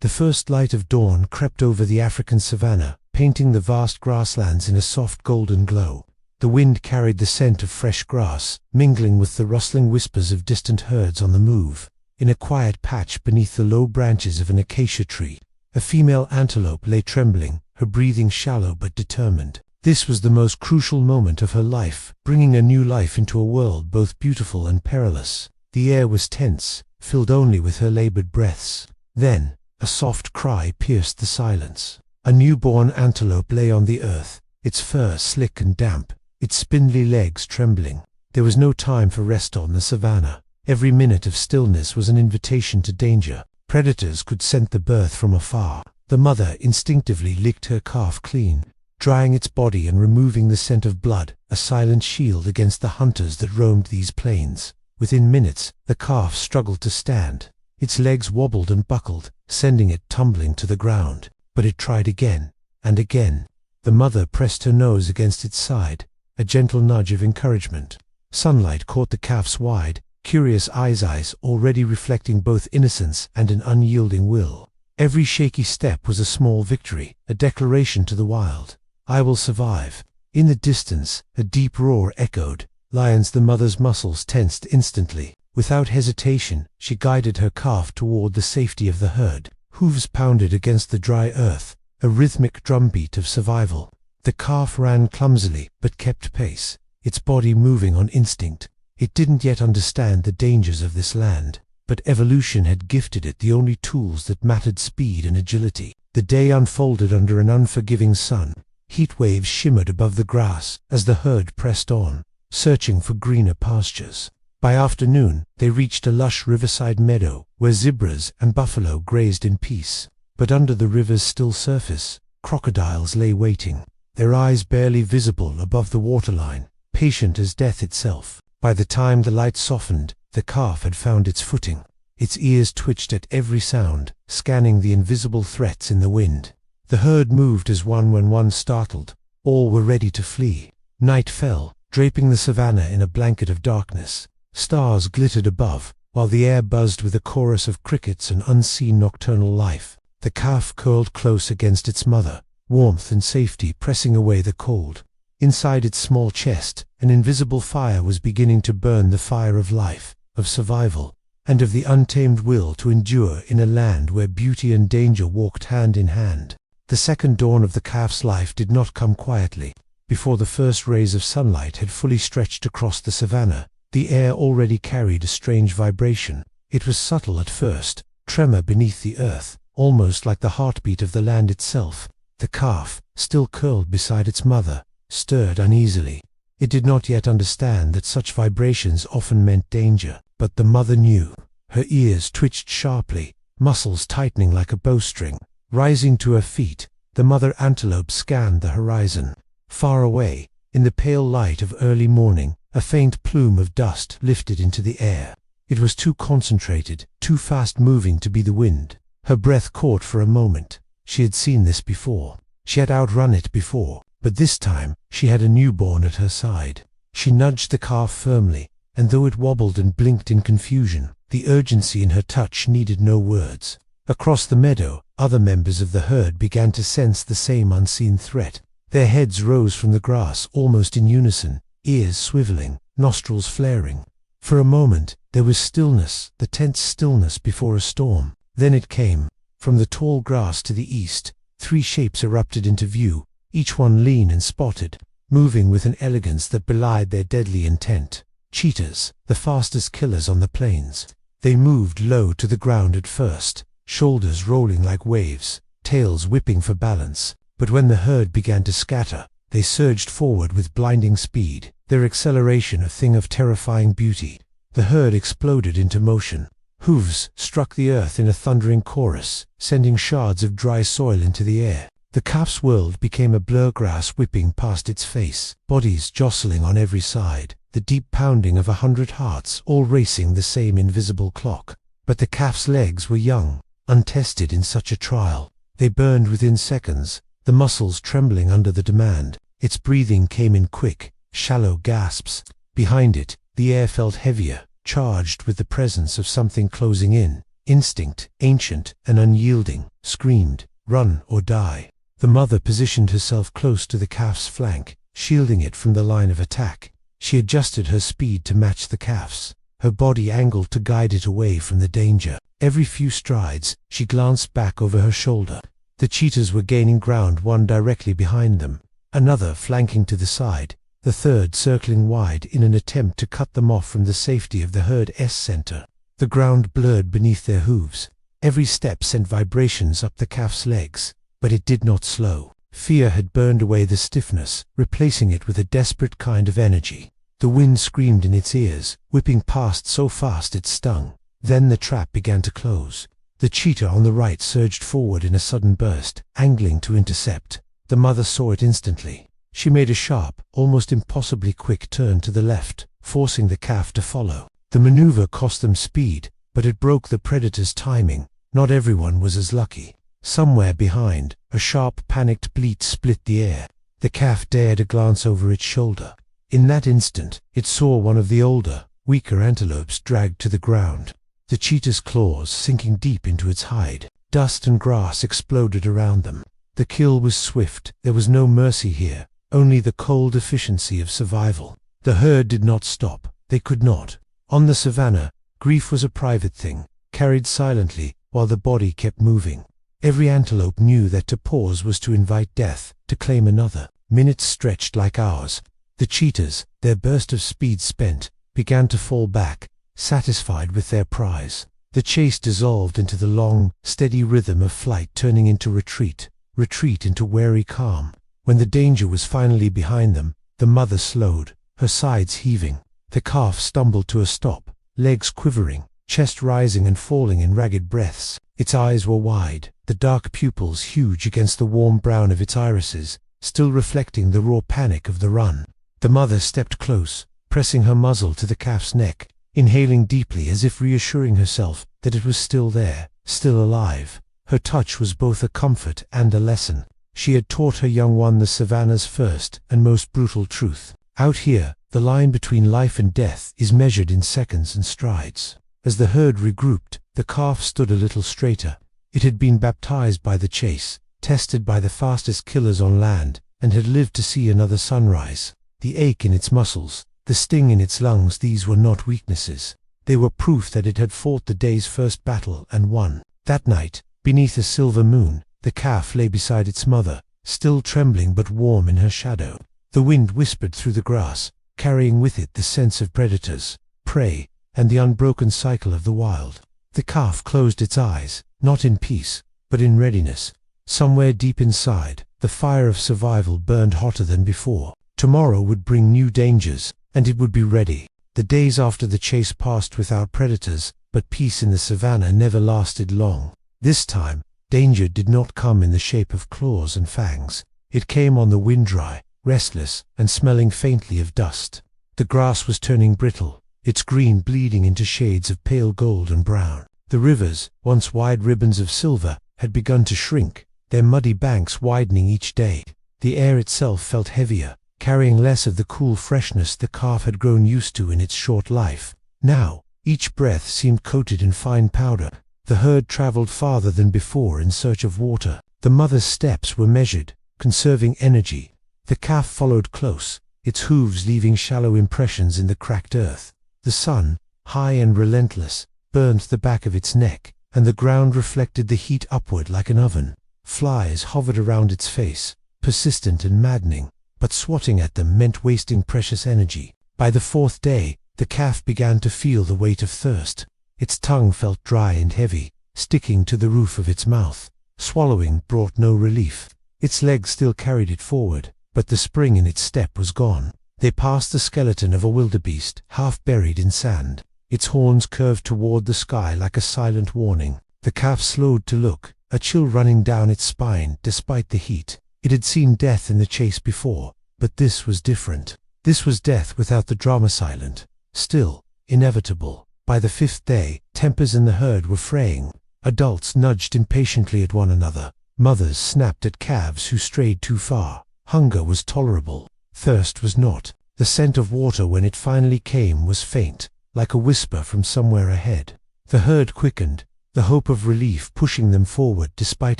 The first light of dawn crept over the African savannah, painting the vast grasslands in a soft golden glow. The wind carried the scent of fresh grass, mingling with the rustling whispers of distant herds on the move. In a quiet patch beneath the low branches of an acacia tree, a female antelope lay trembling, her breathing shallow but determined. This was the most crucial moment of her life, bringing a new life into a world both beautiful and perilous. The air was tense, filled only with her labored breaths. Then, a soft cry pierced the silence. A newborn antelope lay on the earth, its fur slick and damp, its spindly legs trembling. There was no time for rest on the savannah. Every minute of stillness was an invitation to danger. Predators could scent the birth from afar. The mother instinctively licked her calf clean, drying its body and removing the scent of blood, a silent shield against the hunters that roamed these plains. Within minutes, the calf struggled to stand. Its legs wobbled and buckled, sending it tumbling to the ground. But it tried again, and again. The mother pressed her nose against its side, a gentle nudge of encouragement. Sunlight caught the calf's wide, curious eyes already reflecting both innocence and an unyielding will. Every shaky step was a small victory, a declaration to the wild. "I will survive." In the distance, a deep roar echoed. The mother's muscles tensed instantly. Without hesitation, she guided her calf toward the safety of the herd. Hooves pounded against the dry earth, a rhythmic drumbeat of survival. The calf ran clumsily, but kept pace, its body moving on instinct. It didn't yet understand the dangers of this land, but evolution had gifted it the only tools that mattered: speed and agility. The day unfolded under an unforgiving sun. Heat waves shimmered above the grass as the herd pressed on, searching for greener pastures. By afternoon, they reached a lush riverside meadow where zebras and buffalo grazed in peace. But under the river's still surface, crocodiles lay waiting, their eyes barely visible above the waterline, patient as death itself. By the time the light softened, the calf had found its footing. Its ears twitched at every sound, scanning the invisible threats in the wind. The herd moved as one when one startled. All were ready to flee. Night fell, draping the savannah in a blanket of darkness. Stars glittered above, while the air buzzed with a chorus of crickets and unseen nocturnal life. The calf curled close against its mother, warmth and safety pressing away the cold. Inside its small chest, an invisible fire was beginning to burn, the fire of life, of survival, and of the untamed will to endure in a land where beauty and danger walked hand in hand. The second dawn of the calf's life did not come quietly. Before the first rays of sunlight had fully stretched across the savannah, the air already carried a strange vibration. It was subtle at first, tremor beneath the earth, almost like the heartbeat of the land itself. The calf, still curled beside its mother, stirred uneasily. It did not yet understand that such vibrations often meant danger, but the mother knew. Her ears twitched sharply, muscles tightening like a bowstring. Rising to her feet, the mother antelope scanned the horizon. Far away, in the pale light of early morning, a faint plume of dust lifted into the air. It was too concentrated, too fast-moving to be the wind. Her breath caught for a moment. She had seen this before. She had outrun it before, but this time she had a newborn at her side. She nudged the calf firmly, and though it wobbled and blinked in confusion, the urgency in her touch needed no words. Across the meadow, other members of the herd began to sense the same unseen threat. Their heads rose from the grass almost in unison, ears swiveling, nostrils flaring. For a moment, there was stillness, the tense stillness before a storm. Then it came. From the tall grass to the east, three shapes erupted into view, each one lean and spotted, moving with an elegance that belied their deadly intent. Cheetahs, the fastest killers on the plains. They moved low to the ground at first, shoulders rolling like waves, tails whipping for balance. But when the herd began to scatter, they surged forward with blinding speed, their acceleration a thing of terrifying beauty. The herd exploded into motion. Hooves struck the earth in a thundering chorus, sending shards of dry soil into the air. The calf's world became a blur, grass whipping past its face, bodies jostling on every side, the deep pounding of 100 hearts all racing the same invisible clock. But the calf's legs were young, untested in such a trial. They burned within seconds, the muscles trembling under the demand. Its breathing came in quick, shallow gasps. Behind it, the air felt heavier, charged with the presence of something closing in. Instinct, ancient and unyielding, screamed, "Run or die." The mother positioned herself close to the calf's flank, shielding it from the line of attack. She adjusted her speed to match the calf's, her body angled to guide it away from the danger. Every few strides, she glanced back over her shoulder. The cheetahs were gaining ground, one directly behind them, another flanking to the side, the third circling wide in an attempt to cut them off from the safety of the herd's center. The ground blurred beneath their hooves. Every step sent vibrations up the calf's legs, but it did not slow. Fear had burned away the stiffness, replacing it with a desperate kind of energy. The wind screamed in its ears, whipping past so fast it stung. Then the trap began to close. The cheetah on the right surged forward in a sudden burst, angling to intercept. The mother saw it instantly. She made a sharp, almost impossibly quick turn to the left, forcing the calf to follow. The maneuver cost them speed, but it broke the predator's timing. Not everyone was as lucky. Somewhere behind, a sharp, panicked bleat split the air. The calf dared a glance over its shoulder. In that instant, it saw one of the older, weaker antelopes dragged to the ground, the cheetah's claws sinking deep into its hide. Dust and grass exploded around them. The kill was swift. There was no mercy here, only the cold efficiency of survival. The herd did not stop. They could not. On the savannah, grief was a private thing, carried silently while the body kept moving. Every antelope knew that to pause was to invite death, to claim another. Minutes stretched like hours. The cheetahs, their burst of speed spent, began to fall back, satisfied with their prize. The chase dissolved into the long, steady rhythm of flight, turning into retreat, retreat into wary calm. When the danger was finally behind them, the mother slowed, her sides heaving. The calf stumbled to a stop, legs quivering, chest rising and falling in ragged breaths. Its eyes were wide, the dark pupils huge against the warm brown of its irises, still reflecting the raw panic of the run. The mother stepped close, pressing her muzzle to the calf's neck, inhaling deeply as if reassuring herself that it was still there, still alive. Her touch was both a comfort and a lesson. She had taught her young one the savannah's first and most brutal truth. Out here, the line between life and death is measured in seconds and strides. As the herd regrouped, the calf stood a little straighter. It had been baptized by the chase, tested by the fastest killers on land, and had lived to see another sunrise. The ache in its muscles, the sting in its lungs, these were not weaknesses. They were proof that it had fought the day's first battle and won. That night, beneath a silver moon, the calf lay beside its mother, still trembling but warm in her shadow. The wind whispered through the grass, carrying with it the sense of predators, prey, and the unbroken cycle of the wild. The calf closed its eyes, not in peace, but in readiness. Somewhere deep inside, the fire of survival burned hotter than before. Tomorrow would bring new dangers, and it would be ready. The days after the chase passed without predators, but peace in the savannah never lasted long. This time, danger did not come in the shape of claws and fangs. It came on the wind, dry, restless, and smelling faintly of dust. The grass was turning brittle, its green bleeding into shades of pale gold and brown. The rivers, once wide ribbons of silver, had begun to shrink, their muddy banks widening each day. The air itself felt heavier, carrying less of the cool freshness the calf had grown used to in its short life. Now, each breath seemed coated in fine powder. The herd traveled farther than before in search of water. The mother's steps were measured, conserving energy. The calf followed close, its hooves leaving shallow impressions in the cracked earth. The sun, high and relentless, burned the back of its neck, and the ground reflected the heat upward like an oven. Flies hovered around its face, persistent and maddening, but swatting at them meant wasting precious energy. By the fourth day, the calf began to feel the weight of thirst. Its tongue felt dry and heavy, sticking to the roof of its mouth. Swallowing brought no relief. Its legs still carried it forward, but the spring in its step was gone. They passed the skeleton of a wildebeest, half buried in sand. Its horns curved toward the sky like a silent warning. The calf slowed to look, a chill running down its spine despite the heat. It had seen death in the chase before, but this was different. This was death without the drama, silent, still, inevitable. By the fifth day, tempers in the herd were fraying. Adults nudged impatiently at one another. Mothers snapped at calves who strayed too far. Hunger was tolerable. Thirst was not. The scent of water, when it finally came, was faint, like a whisper from somewhere ahead. The herd quickened, the hope of relief pushing them forward despite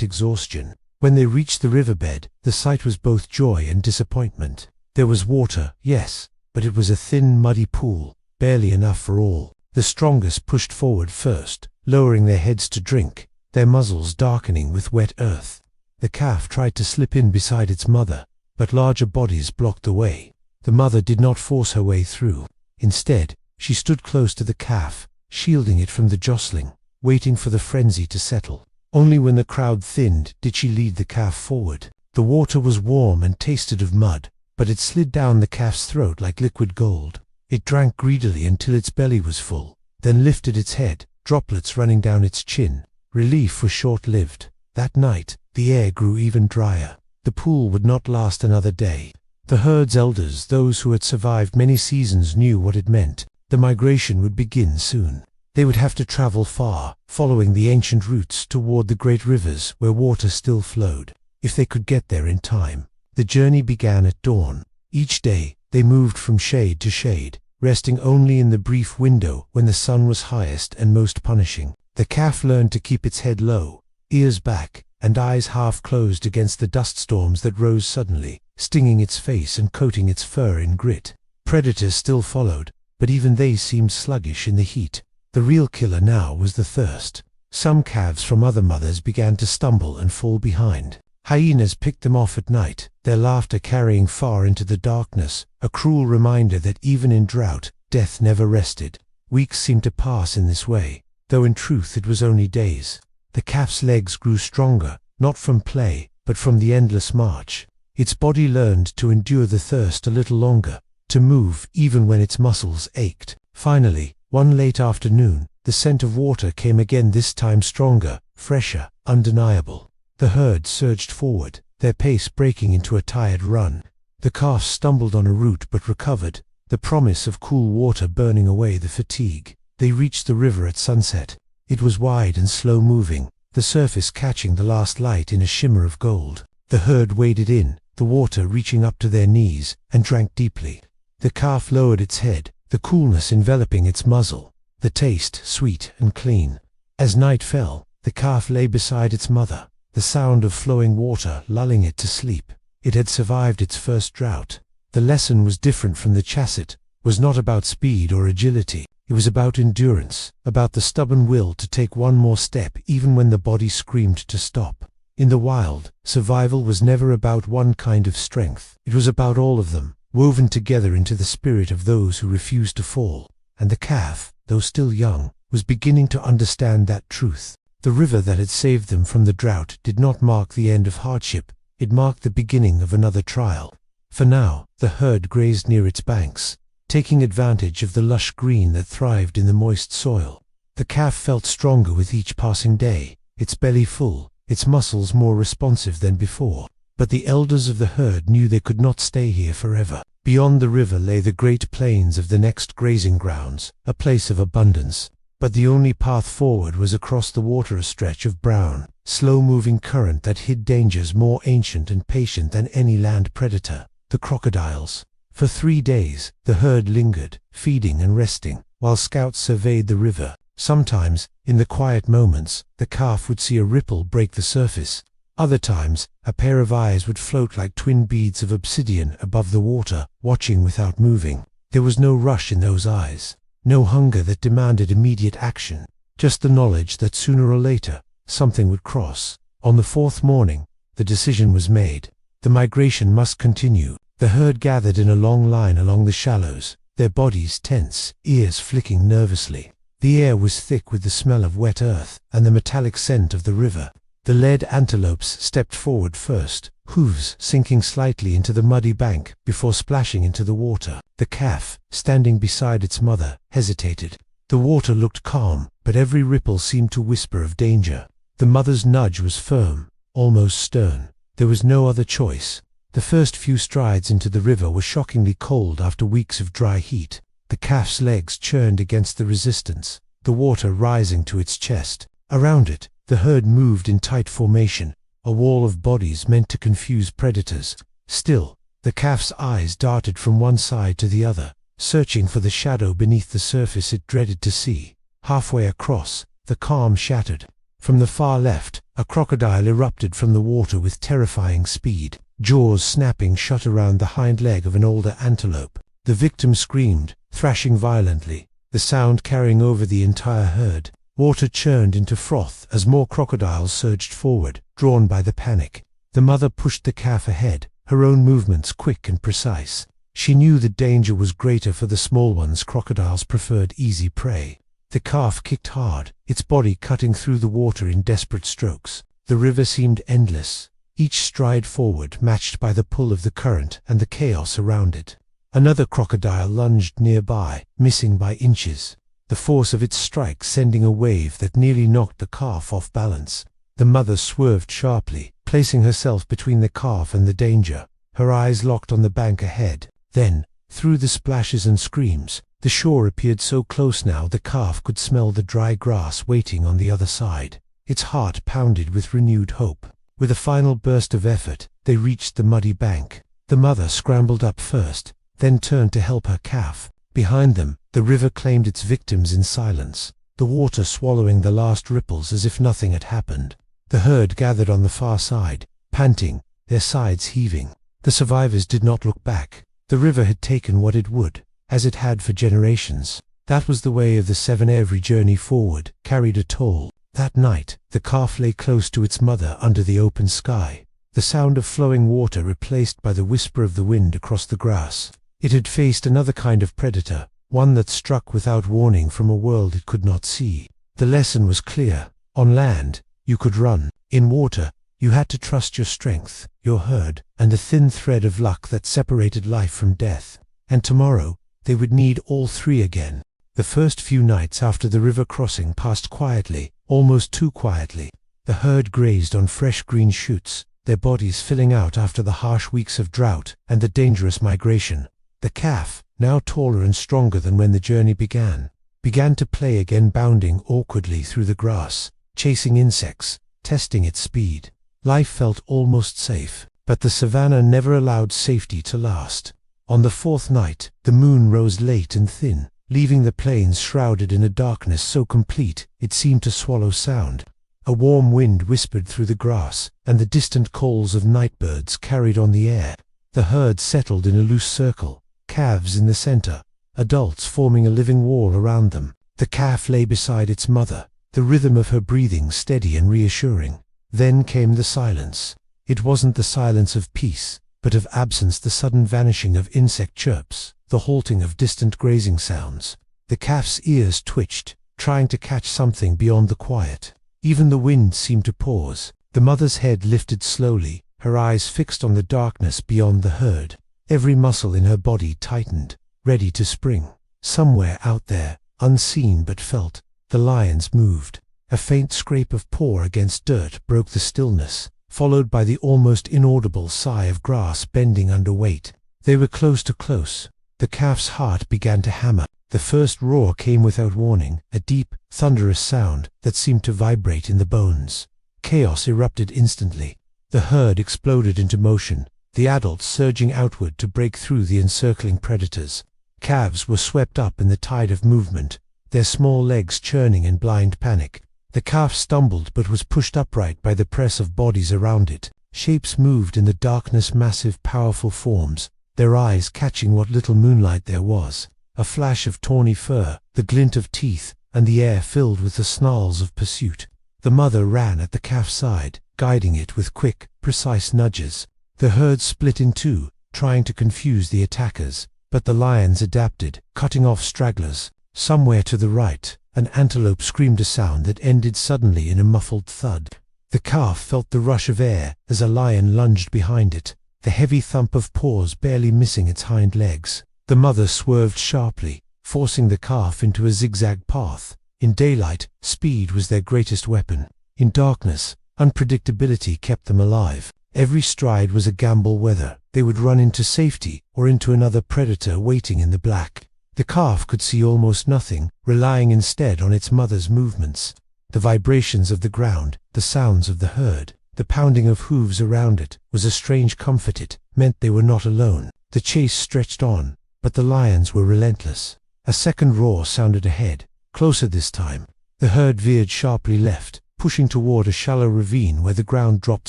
exhaustion. When they reached the riverbed, the sight was both joy and disappointment. There was water, yes, but it was a thin, muddy pool, barely enough for all. The strongest pushed forward first, lowering their heads to drink, their muzzles darkening with wet earth. The calf tried to slip in beside its mother, but larger bodies blocked the way. The mother did not force her way through. Instead, she stood close to the calf, shielding it from the jostling, waiting for the frenzy to settle. Only when the crowd thinned did she lead the calf forward. The water was warm and tasted of mud, but it slid down the calf's throat like liquid gold. It drank greedily until its belly was full, then lifted its head, droplets running down its chin. Relief was short-lived. That night, the air grew even drier. The pool would not last another day. The herd's elders, those who had survived many seasons, knew what it meant. The migration would begin soon. They would have to travel far, following the ancient routes toward the great rivers where water still flowed, if they could get there in time. The journey began at dawn. Each day, they moved from shade to shade, resting only in the brief window when the sun was highest and most punishing. The calf learned to keep its head low, ears back, and eyes half closed against the dust storms that rose suddenly, stinging its face and coating its fur in grit. Predators still followed, but even they seemed sluggish in the heat. The real killer now was the thirst. Some calves from other mothers began to stumble and fall behind. Hyenas picked them off at night, their laughter carrying far into the darkness, a cruel reminder that even in drought, death never rested. Weeks seemed to pass in this way, though in truth it was only days. The calf's legs grew stronger, not from play, but from the endless march. Its body learned to endure the thirst a little longer, to move even when its muscles ached. Finally, one late afternoon, the scent of water came again, this time stronger, fresher, undeniable. The herd surged forward, their pace breaking into a tired run. The calf stumbled on a root but recovered, the promise of cool water burning away the fatigue. They reached the river at sunset. It was wide and slow-moving, the surface catching the last light in a shimmer of gold. The herd waded in, the water reaching up to their knees, and drank deeply. The calf lowered its head, the coolness enveloping its muzzle, the taste sweet and clean. As night fell, the calf lay beside its mother, the sound of flowing water lulling it to sleep. It had survived its first drought. The lesson was different from the chassis, was not about speed or agility. It was about endurance, about the stubborn will to take one more step even when the body screamed to stop. In the wild, survival was never about one kind of strength. It was about all of them, woven together into the spirit of those who refused to fall. And the calf, though still young, was beginning to understand that truth. The river that had saved them from the drought did not mark the end of hardship, it marked the beginning of another trial. For now, the herd grazed near its banks, taking advantage of the lush green that thrived in the moist soil. The calf felt stronger with each passing day, its belly full, its muscles more responsive than before. But the elders of the herd knew they could not stay here forever. Beyond the river lay the great plains of the next grazing grounds, a place of abundance. But the only path forward was across the water, a stretch of brown, slow-moving current that hid dangers more ancient and patient than any land predator, the crocodiles. For 3 days, the herd lingered, feeding and resting, while scouts surveyed the river. Sometimes, in the quiet moments, the calf would see a ripple break the surface. Other times, a pair of eyes would float like twin beads of obsidian above the water, watching without moving. There was no rush in those eyes, no hunger that demanded immediate action, just the knowledge that sooner or later, something would cross. On the 4th morning, the decision was made. The migration must continue. The herd gathered in a long line along the shallows, their bodies tense, ears flicking nervously. The air was thick with the smell of wet earth and the metallic scent of the river. The led antelopes stepped forward first, hooves sinking slightly into the muddy bank before splashing into the water. The calf, standing beside its mother, hesitated. The water looked calm, but every ripple seemed to whisper of danger. The mother's nudge was firm, almost stern. There was no other choice. The first few strides into the river were shockingly cold after weeks of dry heat. The calf's legs churned against the resistance, the water rising to its chest. Around it, the herd moved in tight formation, a wall of bodies meant to confuse predators. Still, the calf's eyes darted from one side to the other, searching for the shadow beneath the surface it dreaded to see. Halfway across, the calm shattered. From the far left, a crocodile erupted from the water with terrifying speed, jaws snapping shut around the hind leg of an older antelope. The victim screamed, thrashing violently, the sound carrying over the entire herd. Water churned into froth as more crocodiles surged forward, drawn by the panic. The mother pushed the calf ahead, her own movements quick and precise. She knew the danger was greater for the small ones. Crocodiles preferred easy prey. The calf kicked hard, its body cutting through the water in desperate strokes. The river seemed endless, each stride forward matched by the pull of the current and the chaos around it. Another crocodile lunged nearby, missing by inches, the force of its strike sending a wave that nearly knocked the calf off balance. The mother swerved sharply, placing herself between the calf and the danger, her eyes locked on the bank ahead. Then, through the splashes and screams, the shore appeared so close now the calf could smell the dry grass waiting on the other side. Its heart pounded with renewed hope. With a final burst of effort, they reached the muddy bank. The mother scrambled up first, then turned to help her calf. Behind them, the river claimed its victims in silence, the water swallowing the last ripples as if nothing had happened. The herd gathered on the far side, panting, their sides heaving. The survivors did not look back. The river had taken what it would, as it had for generations. That was the way of the seven. Every journey forward carried a toll. That night, the calf lay close to its mother under the open sky, the sound of flowing water replaced by the whisper of the wind across the grass. It had faced another kind of predator, one that struck without warning from a world it could not see. The lesson was clear. On land, you could run. In water, you had to trust your strength, your herd, and the thin thread of luck that separated life from death. And tomorrow, they would need all three again. The first few nights after the river crossing passed quietly, almost too quietly. The herd grazed on fresh green shoots, their bodies filling out after the harsh weeks of drought and the dangerous migration. The calf, now taller and stronger than when the journey began to play again, bounding awkwardly through the grass, chasing insects, testing its speed. Life felt almost safe, but the savannah never allowed safety to last. On the fourth night, the moon rose late and thin, leaving the plains shrouded in a darkness so complete it seemed to swallow sound. A warm wind whispered through the grass, and the distant calls of nightbirds carried on the air. The herd settled in a loose circle, calves in the center, adults forming a living wall around them. The calf lay beside its mother, the rhythm of her breathing steady and reassuring. Then came the silence. It wasn't the silence of peace, but of absence, the sudden vanishing of insect chirps, the halting of distant grazing sounds. The calf's ears twitched, trying to catch something beyond the quiet. Even the wind seemed to pause. The mother's head lifted slowly, her eyes fixed on the darkness beyond the herd. Every muscle in her body tightened, ready to spring. Somewhere out there, unseen but felt, the lions moved. A faint scrape of paw against dirt broke the stillness, followed by the almost inaudible sigh of grass bending under weight. They were close to close. The calf's heart began to hammer. The first roar came without warning, a deep, thunderous sound that seemed to vibrate in the bones. Chaos erupted instantly. The herd exploded into motion, the adults surging outward to break through the encircling predators. Calves were swept up in the tide of movement, their small legs churning in blind panic. The calf stumbled but was pushed upright by the press of bodies around it. Shapes moved in the darkness, massive, powerful forms, their eyes catching what little moonlight there was. A flash of tawny fur, the glint of teeth, and the air filled with the snarls of pursuit. The mother ran at the calf's side, guiding it with quick, precise nudges. The herd split in two, trying to confuse the attackers, but the lions adapted, cutting off stragglers. Somewhere to the right, an antelope screamed a sound that ended suddenly in a muffled thud. The calf felt the rush of air as a lion lunged behind it, the heavy thump of paws barely missing its hind legs. The mother swerved sharply, forcing the calf into a zigzag path. In daylight, speed was their greatest weapon. In darkness, unpredictability kept them alive. Every stride was a gamble whether they would run into safety or into another predator waiting in the black. The calf could see almost nothing, relying instead on its mother's movements. The vibrations of the ground, the sounds of the herd, the pounding of hooves around it, was a strange comfort. It meant they were not alone. The chase stretched on, but the lions were relentless. A second roar sounded ahead, closer this time. The herd veered sharply left, pushing toward a shallow ravine where the ground dropped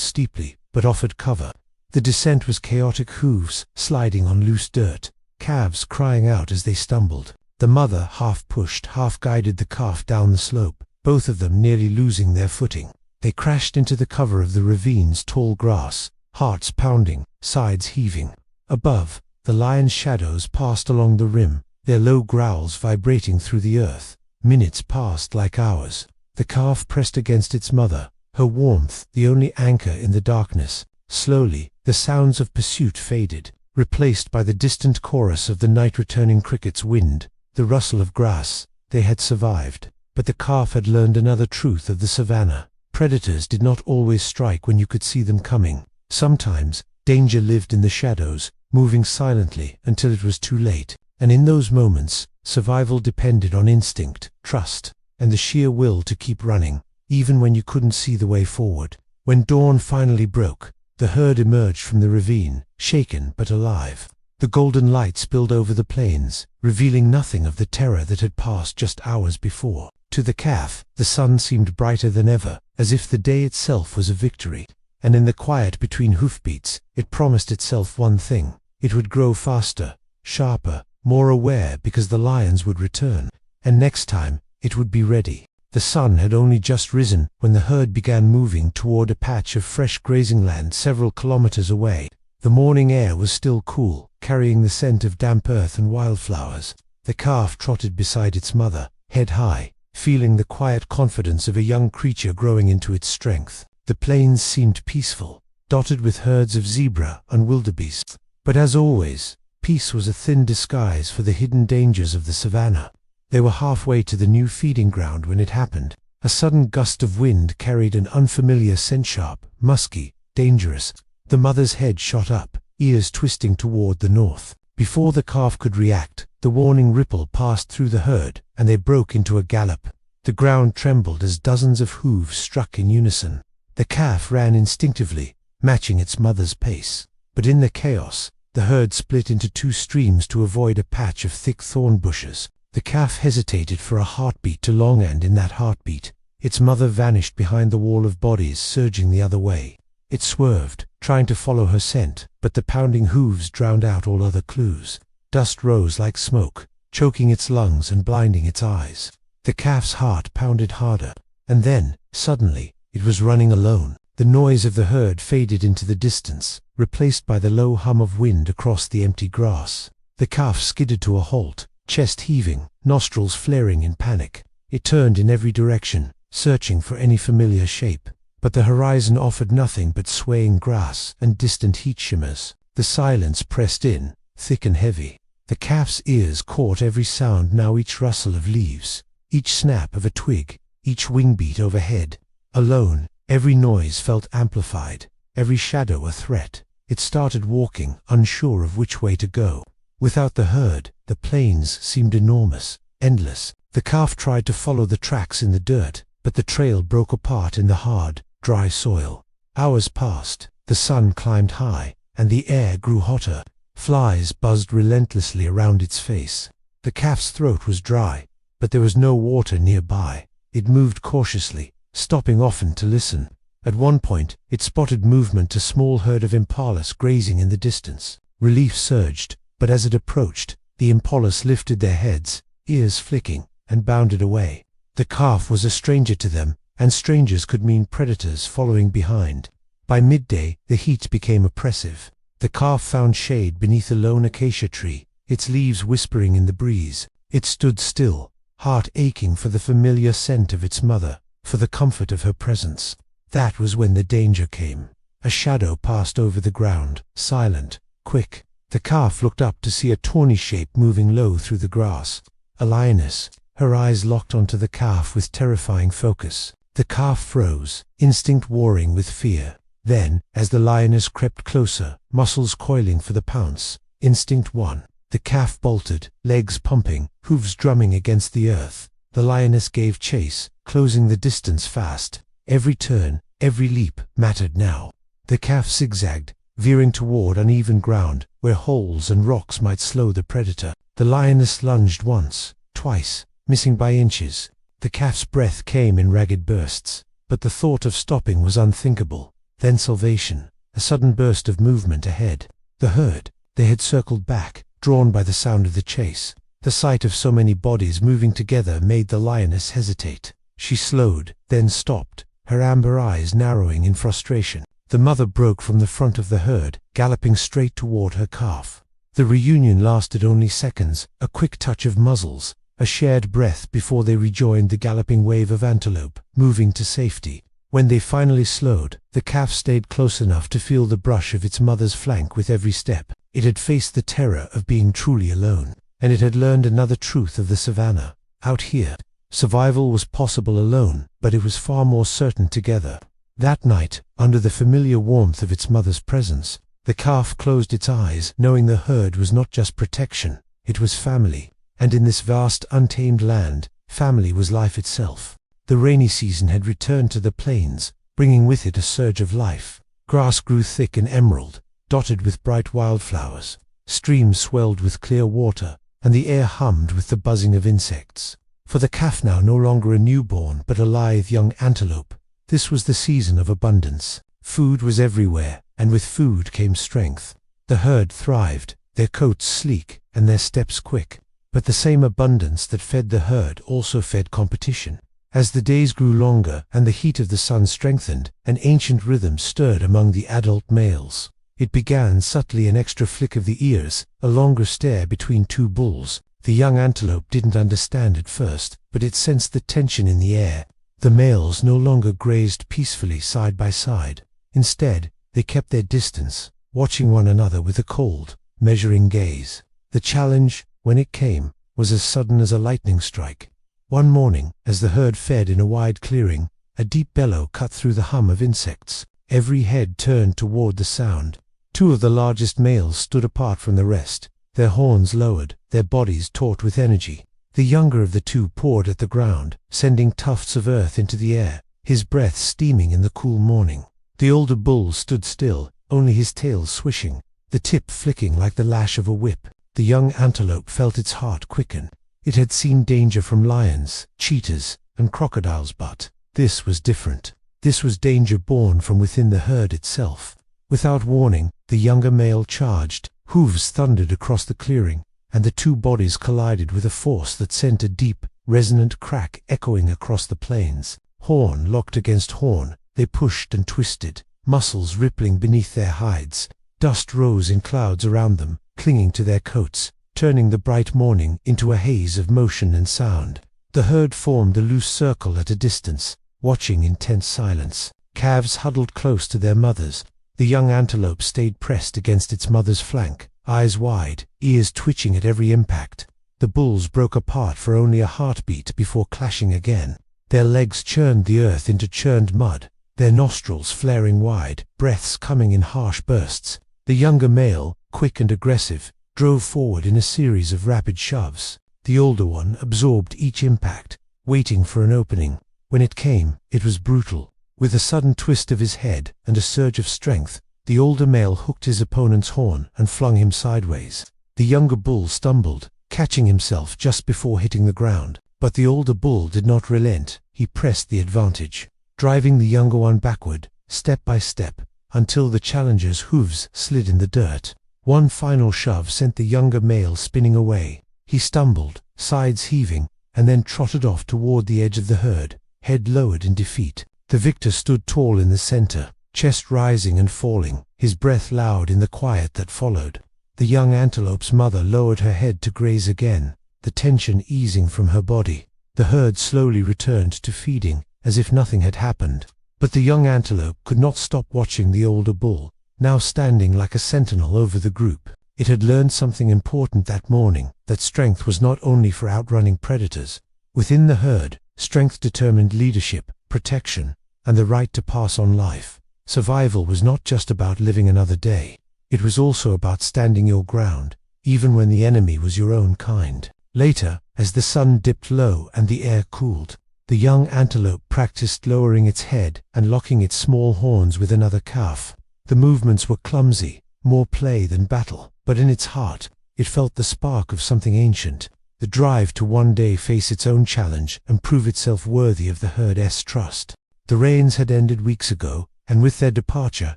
steeply, but offered cover. The descent was chaotic, hooves sliding on loose dirt, calves crying out as they stumbled. The mother half pushed, half guided the calf down the slope, both of them nearly losing their footing. They crashed into the cover of the ravine's tall grass, hearts pounding, sides heaving. Above, the lion's shadows passed along the rim, their low growls vibrating through the earth. Minutes passed like hours. The calf pressed against its mother, her warmth the only anchor in the darkness. Slowly, the sounds of pursuit faded, replaced by the distant chorus of the night-returning cricket's wind, the rustle of grass. They had survived. But the calf had learned another truth of the savannah. Predators did not always strike when you could see them coming. Sometimes, danger lived in the shadows, moving silently until it was too late. And in those moments, survival depended on instinct, trust, and the sheer will to keep running, even when you couldn't see the way forward. When dawn finally broke, the herd emerged from the ravine, shaken but alive. The golden light spilled over the plains, revealing nothing of the terror that had passed just hours before. To the calf, the sun seemed brighter than ever, as if the day itself was a victory. And in the quiet between hoofbeats, it promised itself one thing. It would grow faster, sharper, more aware, because the lions would return. And next time, it would be ready. The sun had only just risen when the herd began moving toward a patch of fresh grazing land several kilometers away. The morning air was still cool, carrying the scent of damp earth and wildflowers. The calf trotted beside its mother, head high, feeling the quiet confidence of a young creature growing into its strength. The plains seemed peaceful, dotted with herds of zebra and wildebeest. But as always, peace was a thin disguise for the hidden dangers of the savannah. They were halfway to the new feeding ground when it happened. A sudden gust of wind carried an unfamiliar scent, sharp, musky, dangerous. The mother's head shot up, ears twisting toward the north. Before the calf could react, the warning ripple passed through the herd, and they broke into a gallop. The ground trembled as dozens of hooves struck in unison. The calf ran instinctively, matching its mother's pace. But in the chaos, the herd split into two streams to avoid a patch of thick thorn bushes. The calf hesitated for a heartbeat too long, and in that heartbeat, its mother vanished behind the wall of bodies surging the other way. It swerved, trying to follow her scent, but the pounding hooves drowned out all other clues. Dust rose like smoke, choking its lungs and blinding its eyes. The calf's heart pounded harder, and then, suddenly, it was running alone. The noise of the herd faded into the distance, replaced by the low hum of wind across the empty grass. The calf skidded to a halt, chest heaving, nostrils flaring in panic. It turned in every direction, searching for any familiar shape. But the horizon offered nothing but swaying grass and distant heat shimmers. The silence pressed in, thick and heavy. The calf's ears caught every sound now, each rustle of leaves, each snap of a twig, each wing-beat overhead. Alone, every noise felt amplified, every shadow a threat. It started walking, unsure of which way to go. Without the herd, the plains seemed enormous, endless. The calf tried to follow the tracks in the dirt, but the trail broke apart in the hard, dry soil. Hours passed, the sun climbed high, and the air grew hotter. Flies buzzed relentlessly around its face. The calf's throat was dry, but there was no water nearby. It moved cautiously, stopping often to listen. At one point, it spotted movement, a small herd of impalas grazing in the distance. Relief surged, but as it approached, the impalas lifted their heads, ears flicking, and bounded away. The calf was a stranger to them, and strangers could mean predators following behind. By midday, the heat became oppressive. The calf found shade beneath a lone acacia tree, its leaves whispering in the breeze. It stood still, heart aching for the familiar scent of its mother, for the comfort of her presence. That was when the danger came. A shadow passed over the ground, silent, quick. The calf looked up to see a tawny shape moving low through the grass. A lioness, her eyes locked onto the calf with terrifying focus. The calf froze, instinct warring with fear. Then, as the lioness crept closer, muscles coiling for the pounce, instinct won. The calf bolted, legs pumping, hooves drumming against the earth. The lioness gave chase, closing the distance fast. Every turn, every leap mattered now. The calf zigzagged, veering toward uneven ground, where holes and rocks might slow the predator. The lioness lunged once, twice, missing by inches. The calf's breath came in ragged bursts, but the thought of stopping was unthinkable. Then salvation, a sudden burst of movement ahead. The herd, they had circled back, drawn by the sound of the chase. The sight of so many bodies moving together made the lioness hesitate. She slowed, then stopped, her amber eyes narrowing in frustration. The mother broke from the front of the herd, galloping straight toward her calf. The reunion lasted only seconds, a quick touch of muzzles, a shared breath before they rejoined the galloping wave of antelope, moving to safety. When they finally slowed, the calf stayed close enough to feel the brush of its mother's flank with every step. It had faced the terror of being truly alone, and it had learned another truth of the savannah. Out here, survival was possible alone, but it was far more certain together. That night, under the familiar warmth of its mother's presence, the calf closed its eyes, knowing the herd was not just protection, it was family. And in this vast, untamed land, family was life itself. The rainy season had returned to the plains, bringing with it a surge of life. Grass grew thick and emerald, dotted with bright wildflowers. Streams swelled with clear water, and the air hummed with the buzzing of insects. For the calf, now no longer a newborn but a lithe young antelope, this was the season of abundance. Food was everywhere, and with food came strength. The herd thrived, their coats sleek and their steps quick. But the same abundance that fed the herd also fed competition. As the days grew longer and the heat of the sun strengthened, an ancient rhythm stirred among the adult males. It began subtly, an extra flick of the ears, a longer stare between two bulls. The young antelope didn't understand at first, but it sensed the tension in the air. The males no longer grazed peacefully side by side. Instead, they kept their distance, watching one another with a cold, measuring gaze. The challenge, when it came, was as sudden as a lightning strike. One morning, as the herd fed in a wide clearing, a deep bellow cut through the hum of insects. Every head turned toward the sound. Two of the largest males stood apart from the rest, their horns lowered, their bodies taut with energy. The younger of the two pawed at the ground, sending tufts of earth into the air, his breath steaming in the cool morning. The older bull stood still, only his tail swishing, the tip flicking like the lash of a whip. The young antelope felt its heart quicken. It had seen danger from lions, cheetahs, and crocodiles, but this was different. This was danger born from within the herd itself. Without warning, the younger male charged. Hooves thundered across the clearing, and the two bodies collided with a force that sent a deep, resonant crack echoing across the plains. Horn locked against horn, they pushed and twisted, muscles rippling beneath their hides. Dust rose in clouds around them, clinging to their coats, turning the bright morning into a haze of motion and sound. The herd formed a loose circle at a distance, watching in tense silence. Calves huddled close to their mothers. The young antelope stayed pressed against its mother's flank, eyes wide, ears twitching at every impact. The bulls broke apart for only a heartbeat before clashing again. Their legs churned the earth into churned mud, their nostrils flaring wide, breaths coming in harsh bursts. The younger male, quick and aggressive, drove forward in a series of rapid shoves. The older one absorbed each impact, waiting for an opening. When it came, it was brutal. With a sudden twist of his head and a surge of strength, the older male hooked his opponent's horn and flung him sideways. The younger bull stumbled, catching himself just before hitting the ground. But the older bull did not relent. He pressed the advantage, driving the younger one backward, step by step, until the challenger's hooves slid in the dirt. One final shove sent the younger male spinning away. He stumbled, sides heaving, and then trotted off toward the edge of the herd, head lowered in defeat. The victor stood tall in the center, chest rising and falling, his breath loud in the quiet that followed. The young antelope's mother lowered her head to graze again, the tension easing from her body. The herd slowly returned to feeding, as if nothing had happened. But the young antelope could not stop watching the older bull, now standing like a sentinel over the group. It had learned something important that morning, that strength was not only for outrunning predators. Within the herd, strength determined leadership, protection, and the right to pass on life. Survival was not just about living another day. It was also about standing your ground, even when the enemy was your own kind. Later, as the sun dipped low and the air cooled, the young antelope practiced lowering its head and locking its small horns with another calf. The movements were clumsy, more play than battle, but in its heart, it felt the spark of something ancient. the drive to one day face its own challenge and prove itself worthy of the herd's trust. The rains had ended weeks ago, and with their departure,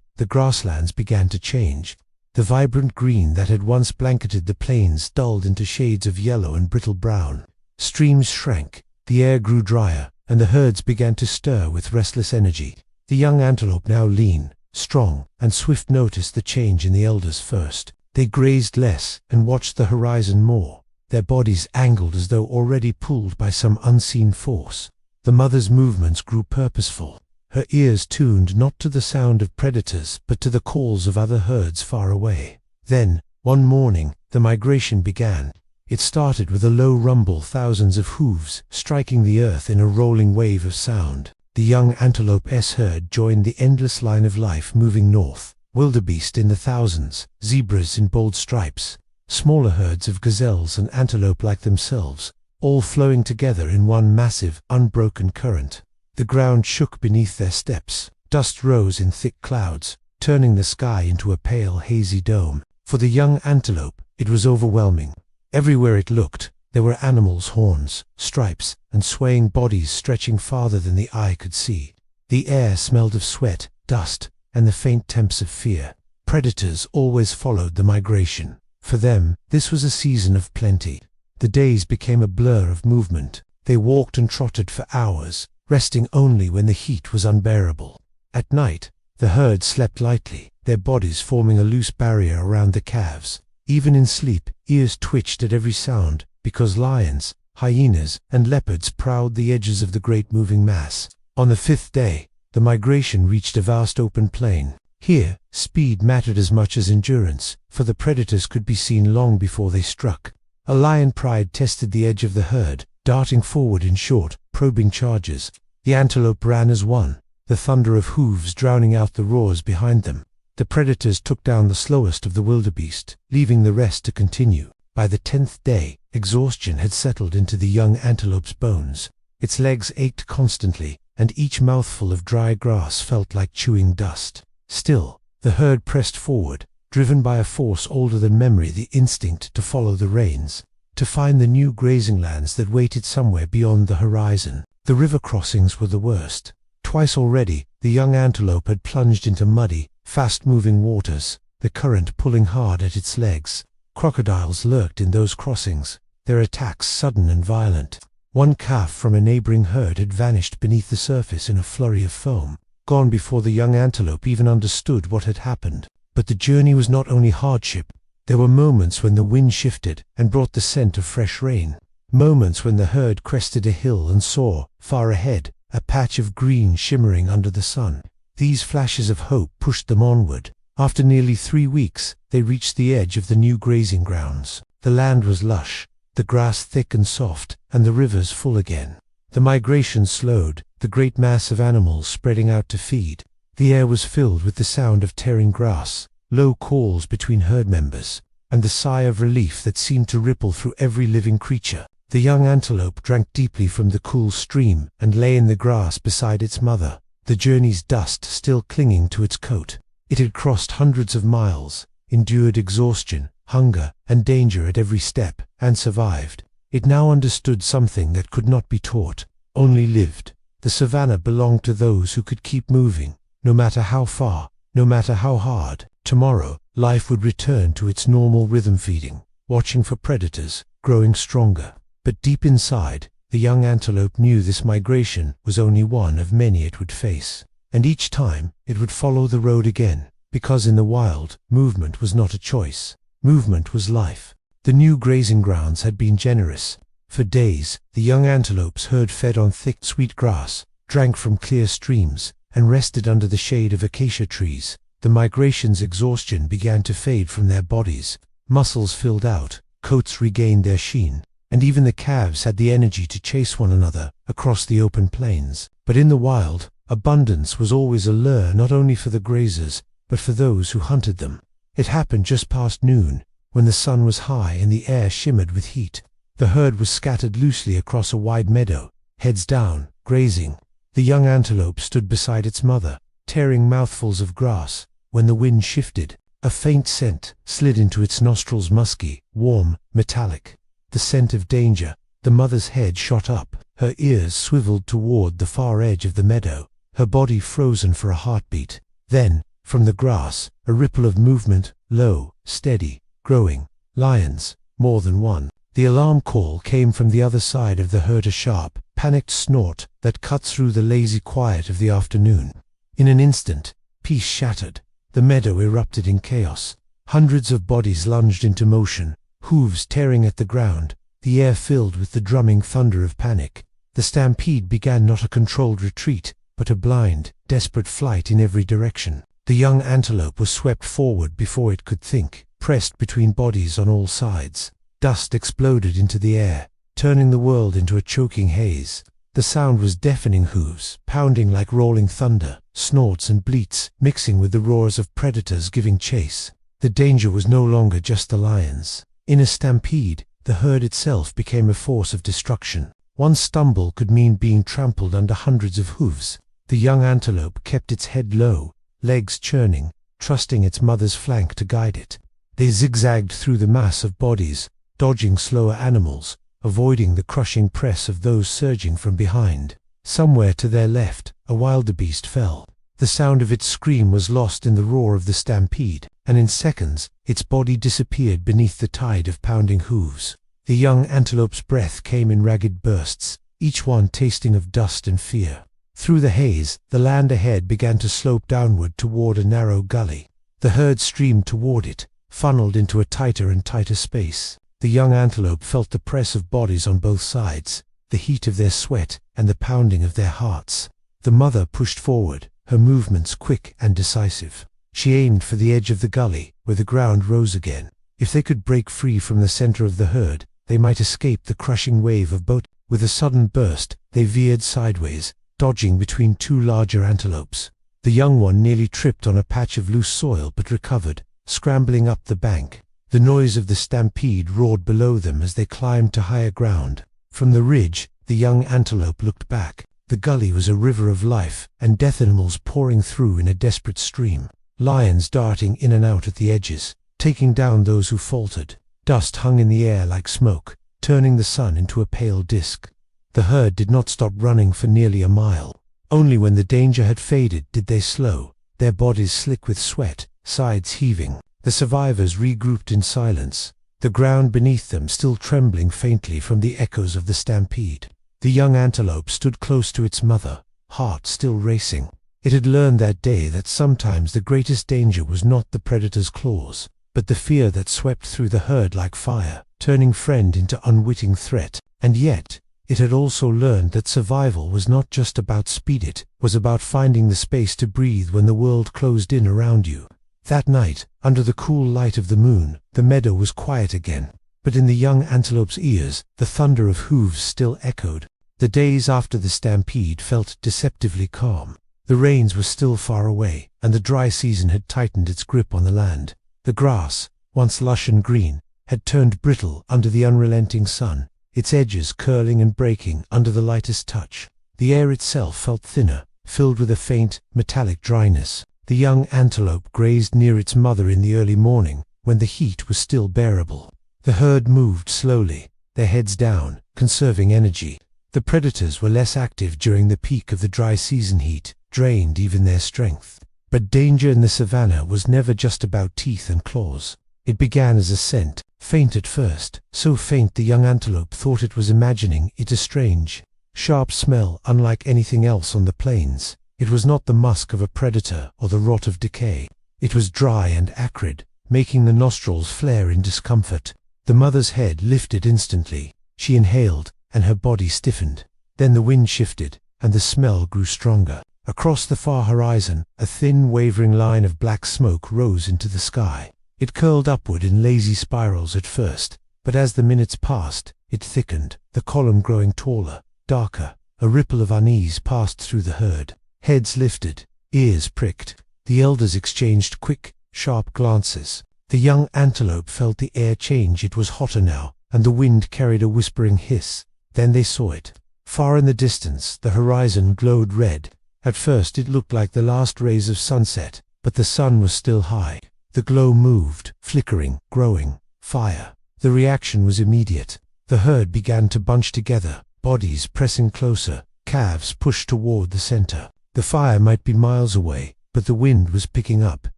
the grasslands began to change. The vibrant green that had once blanketed the plains dulled into shades of yellow and brittle brown. Streams shrank, the air grew drier, and the herds began to stir with restless energy. The young antelope, now lean, strong, and swift, noticed the change in the elders first. They grazed less and watched the horizon more, their bodies angled as though already pulled by some unseen force. The mother's movements grew purposeful, her ears tuned not to the sound of predators but to the calls of other herds far away. Then, one morning, the migration began. It started with a low rumble, thousands of hooves striking the earth in a rolling wave of sound. The young antelope's herd joined the endless line of life moving north, wildebeest in the thousands, zebras in bold stripes, smaller herds of gazelles and antelope like themselves, all flowing together in one massive, unbroken current. The ground shook beneath their steps, dust rose in thick clouds, turning the sky into a pale, hazy dome. For the young antelope, it was overwhelming. Everywhere it looked, there were animals' horns, stripes, and swaying bodies stretching farther than the eye could see. The air smelled of sweat, dust, and the faint temps of fear. Predators always followed the migration. For them, this was a season of plenty. The days became a blur of movement. They walked and trotted for hours, resting only when the heat was unbearable. At night, the herd slept lightly, their bodies forming a loose barrier around the calves. Even in sleep, ears twitched at every sound, because lions, hyenas, and leopards prowled the edges of the great moving mass. On the fifth day, the migration reached a vast open plain. Here, speed mattered as much as endurance, for the predators could be seen long before they struck. A lion pride tested the edge of the herd, darting forward in short, probing charges. The antelope ran as one, the thunder of hooves drowning out the roars behind them. The predators took down the slowest of the wildebeest, leaving the rest to continue. By the 10th day, exhaustion had settled into the young antelope's bones. Its legs ached constantly, and each mouthful of dry grass felt like chewing dust. Still, the herd pressed forward, driven by a force older than memory, the instinct to follow the rains, to find the new grazing lands that waited somewhere beyond the horizon. The river crossings were the worst. Twice already, the young antelope had plunged into muddy, fast-moving waters, the current pulling hard at its legs. Crocodiles lurked in those crossings, their attacks sudden and violent. One calf from a neighboring herd had vanished beneath the surface in a flurry of foam, gone before the young antelope even understood what had happened. But the journey was not only hardship. There were moments when the wind shifted and brought the scent of fresh rain. Moments when the herd crested a hill and saw, far ahead, a patch of green shimmering under the sun. These flashes of hope pushed them onward. After nearly 3 weeks, they reached the edge of the new grazing grounds. The land was lush, the grass thick and soft, and the rivers full again. The migration slowed, the great mass of animals spreading out to feed. The air was filled with the sound of tearing grass, low calls between herd members, and the sigh of relief that seemed to ripple through every living creature. The young antelope drank deeply from the cool stream and lay in the grass beside its mother, the journey's dust still clinging to its coat. It had crossed hundreds of miles, endured exhaustion, hunger, and danger at every step, and survived. It now understood something that could not be taught, only lived. The savannah belonged to those who could keep moving, no matter how far, no matter how hard. Tomorrow, life would return to its normal rhythm, feeding, watching for predators, growing stronger. But deep inside, the young antelope knew this migration was only one of many it would face. And each time, it would follow the road again, because in the wild, movement was not a choice. Movement was life. The new grazing grounds had been generous. For days, the young antelope's herd fed on thick, sweet grass, drank from clear streams, and rested under the shade of acacia trees. The migration's exhaustion began to fade from their bodies. Muscles filled out, coats regained their sheen, and even the calves had the energy to chase one another across the open plains. But in the wild, abundance was always a lure, not only for the grazers, but for those who hunted them. It happened just past noon, when the sun was high and the air shimmered with heat. The herd was scattered loosely across a wide meadow, heads down, grazing. The young antelope stood beside its mother, tearing mouthfuls of grass. When the wind shifted, a faint scent slid into its nostrils, musky, warm, metallic. the scent of danger. The mother's head shot up, her ears swiveled toward the far edge of the meadow, her body frozen for a heartbeat. Then, from the grass, a ripple of movement, low, steady, growing. Lions, more than one. The alarm call came from the other side of the herd, a sharp, panicked snort that cut through the lazy quiet of the afternoon. In an instant, peace shattered. The meadow erupted in chaos. Hundreds of bodies lunged into motion, hooves tearing at the ground, the air filled with the drumming thunder of panic. The stampede began not a controlled retreat, but a blind, desperate flight in every direction. The young antelope was swept forward before it could think, pressed between bodies on all sides. Dust exploded into the air, turning the world into a choking haze. The sound was deafening, hooves pounding like rolling thunder, snorts and bleats mixing with the roars of predators giving chase. The danger was no longer just the lions. In a stampede, the herd itself became a force of destruction. One stumble could mean being trampled under hundreds of hooves. The young antelope kept its head low, legs churning, trusting its mother's flank to guide it. They zigzagged through the mass of bodies, dodging slower animals, avoiding the crushing press of those surging from behind. Somewhere to their left, a wildebeest fell. The sound of its scream was lost in the roar of the stampede, and in seconds, its body disappeared beneath the tide of pounding hooves. The young antelope's breath came in ragged bursts, each one tasting of dust and fear. Through the haze, the land ahead began to slope downward toward a narrow gully. The herd streamed toward it, funneled into a tighter and tighter space. The young antelope felt the press of bodies on both sides, the heat of their sweat and the pounding of their hearts. The mother pushed forward, her movements quick and decisive. She aimed for the edge of the gully, where the ground rose again. If they could break free from the center of the herd, they might escape the crushing wave of boat. With a sudden burst, they veered sideways, dodging between two larger antelopes. The young one nearly tripped on a patch of loose soil but recovered, scrambling up the bank. The noise of the stampede roared below them as they climbed to higher ground. From the ridge, the young antelope looked back. The gully was a river of life, and death animals pouring through in a desperate stream. Lions darting in and out at the edges, taking down those who faltered. Dust hung in the air like smoke, turning the sun into a pale disk. The herd did not stop running for nearly a mile. Only when the danger had faded did they slow, their bodies slick with sweat, sides heaving. The survivors regrouped in silence, the ground beneath them still trembling faintly from the echoes of the stampede. The young antelope stood close to its mother, heart still racing. It had learned that day that sometimes the greatest danger was not the predator's claws, but the fear that swept through the herd like fire, turning friend into unwitting threat. And yet, it had also learned that survival was not just about speed, it was about finding the space to breathe when the world closed in around you. That night, under the cool light of the moon, the meadow was quiet again, but in the young antelope's ears, the thunder of hooves still echoed. The days after the stampede felt deceptively calm. The rains were still far away, and the dry season had tightened its grip on the land. The grass, once lush and green, had turned brittle under the unrelenting sun, its edges curling and breaking under the lightest touch. The air itself felt thinner, filled with a faint, metallic dryness. The young antelope grazed near its mother in the early morning, when the heat was still bearable. The herd moved slowly, their heads down, conserving energy. The predators were less active during the peak of the dry season heat, drained even their strength. But danger in the savannah was never just about teeth and claws. It began as a scent, faint at first, so faint the young antelope thought it was imagining it a strange, sharp smell unlike anything else on the plains. It was not the musk of a predator or the rot of decay. It was dry and acrid, making the nostrils flare in discomfort. The mother's head lifted instantly. She inhaled, and her body stiffened. Then the wind shifted, and the smell grew stronger. Across the far horizon, a thin, wavering line of black smoke rose into the sky. It curled upward in lazy spirals at first, but as the minutes passed, it thickened, the column growing taller, darker. A ripple of unease passed through the herd. Heads lifted, ears pricked. The elders exchanged quick, sharp glances. The young antelope felt the air change. It was hotter now, and the wind carried a whispering hiss. Then they saw it. Far in the distance, the horizon glowed red. At first it looked like the last rays of sunset, but the sun was still high. The glow moved, flickering, growing. Fire. The reaction was immediate. The The herd began to bunch together, bodies pressing closer, calves pushed toward the center. The fire might be miles away, but the wind was picking up,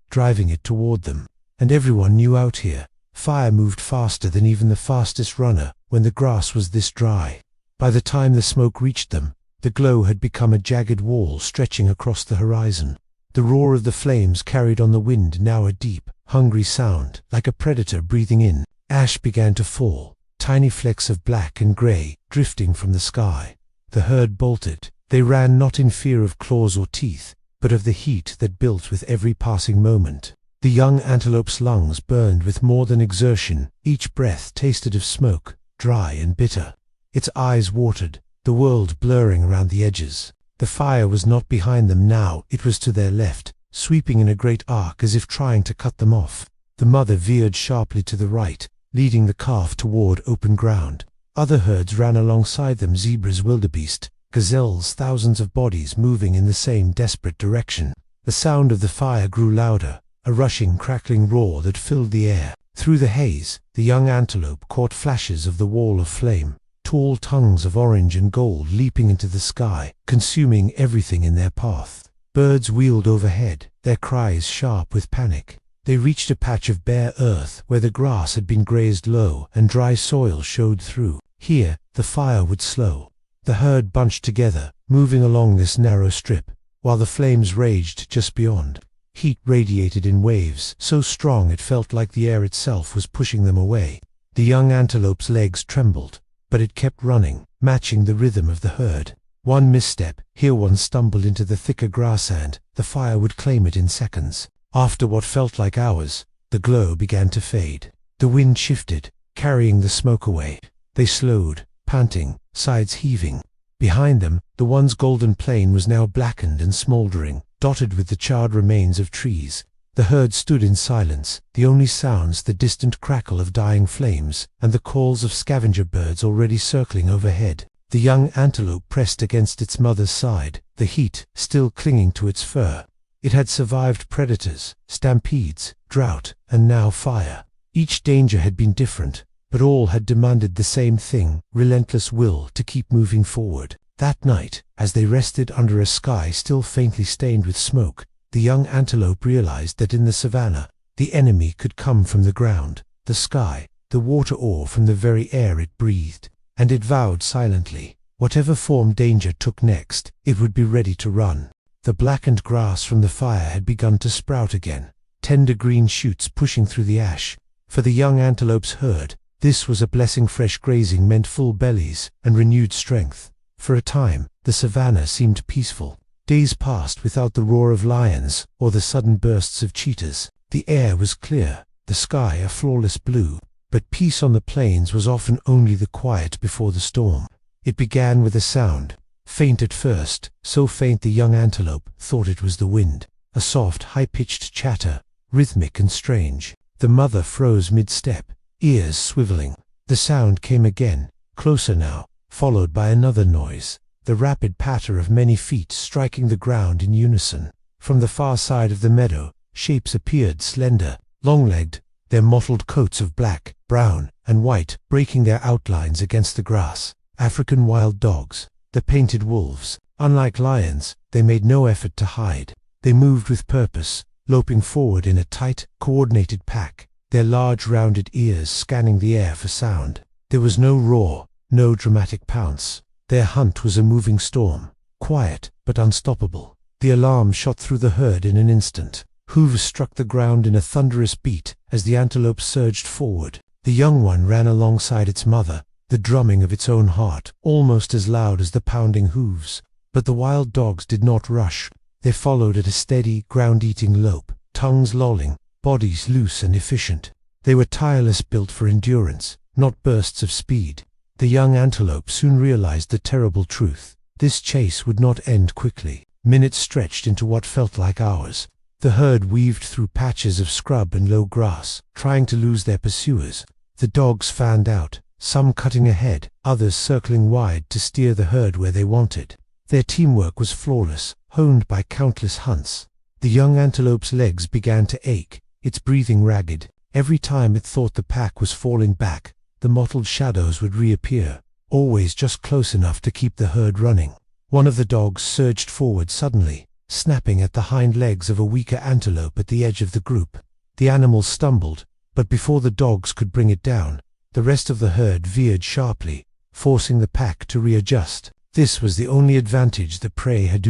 driving it toward them. And everyone knew out here, fire moved faster than even the fastest runner when the grass was this dry. By the time the smoke reached them, the glow had become a jagged wall stretching across the horizon. The roar of the flames carried on the wind now a deep, hungry sound, like a predator breathing in. Ash began to fall, tiny flecks of black and gray drifting from the sky. The herd bolted. They ran not in fear of claws or teeth, but of the heat that built with every passing moment. The young antelope's lungs burned with more than exertion. Each breath tasted of smoke, dry and bitter. Its eyes watered, the world blurring around the edges. The fire was not behind them now, it was to their left, sweeping in a great arc as if trying to cut them off. The mother veered sharply to the right, leading the calf toward open ground. Other herds ran alongside them, zebras, wildebeest, gazelles, thousands of bodies moving in the same desperate direction. The sound of the fire grew louder, a rushing, crackling roar that filled the air. Through the haze, the young antelope caught flashes of the wall of flame, tall tongues of orange and gold leaping into the sky, consuming everything in their path. Birds wheeled overhead, their cries sharp with panic. They reached a patch of bare earth where the grass had been grazed low and dry soil showed through. Here, the fire would slow. The herd bunched together, moving along this narrow strip, while the flames raged just beyond. Heat radiated in waves, so strong it felt like the air itself was pushing them away. The young antelope's legs trembled, but it kept running, matching the rhythm of the herd. One misstep, here one stumbled into the thicker grassland, the fire would claim it in seconds. After what felt like hours, the glow began to fade. The wind shifted, carrying the smoke away. They slowed, panting, sides heaving. Behind them, the once golden plain was now blackened and smoldering, dotted with the charred remains of trees. The herd stood in silence, the only sounds the distant crackle of dying flames and the calls of scavenger birds already circling overhead. The young antelope pressed against its mother's side, the heat still clinging to its fur. It had survived predators, stampedes, drought, and now fire. Each danger had been different, but all had demanded the same thing, relentless will to keep moving forward. That night, as they rested under a sky still faintly stained with smoke, the young antelope realized that in the savannah, the enemy could come from the ground, the sky, the water, or from the very air it breathed. And it vowed silently, whatever form danger took next, it would be ready to run. The blackened grass from the fire had begun to sprout again, tender green shoots pushing through the ash. For the young antelope's herd, this was a blessing. Fresh grazing meant full bellies and renewed strength. For a time, the savannah seemed peaceful. Days passed without the roar of lions or the sudden bursts of cheetahs. The air was clear, the sky a flawless blue, but peace on the plains was often only the quiet before the storm. It began with a sound, faint at first, so faint the young antelope thought it was the wind. A soft, high-pitched chatter, rhythmic and strange. The mother froze mid-step, ears swiveling. The sound came again, closer now, followed by another noise, the rapid patter of many feet striking the ground in unison. From the far side of the meadow, shapes appeared, slender, long-legged, their mottled coats of black, brown, and white breaking their outlines against the grass. African wild dogs, the painted wolves. Unlike lions, they made no effort to hide. They moved with purpose, loping forward in a tight, coordinated pack, their large rounded ears scanning the air for sound. There was no roar, no dramatic pounce. Their hunt was a moving storm, quiet but unstoppable. The alarm shot through the herd in an instant. Hooves struck the ground in a thunderous beat as the antelope surged forward. The young one ran alongside its mother, the drumming of its own heart almost as loud as the pounding hooves. But the wild dogs did not rush. They followed at a steady, ground-eating lope, tongues lolling, bodies loose and efficient. They were tireless, built for endurance, not bursts of speed. The young antelope soon realized the terrible truth. This chase would not end quickly. Minutes stretched into what felt like hours. The herd weaved through patches of scrub and low grass, trying to lose their pursuers. The dogs fanned out, some cutting ahead, others circling wide to steer the herd where they wanted. Their teamwork was flawless, honed by countless hunts. The young antelope's legs began to ache, its breathing ragged. Every time it thought the pack was falling back, the mottled shadows would reappear, always just close enough to keep the herd running. One of the dogs surged forward suddenly, snapping at the hind legs of a weaker antelope at the edge of the group. The animal stumbled, but before the dogs could bring it down, the rest of the herd veered sharply, forcing the pack to readjust. This was the only advantage the prey had.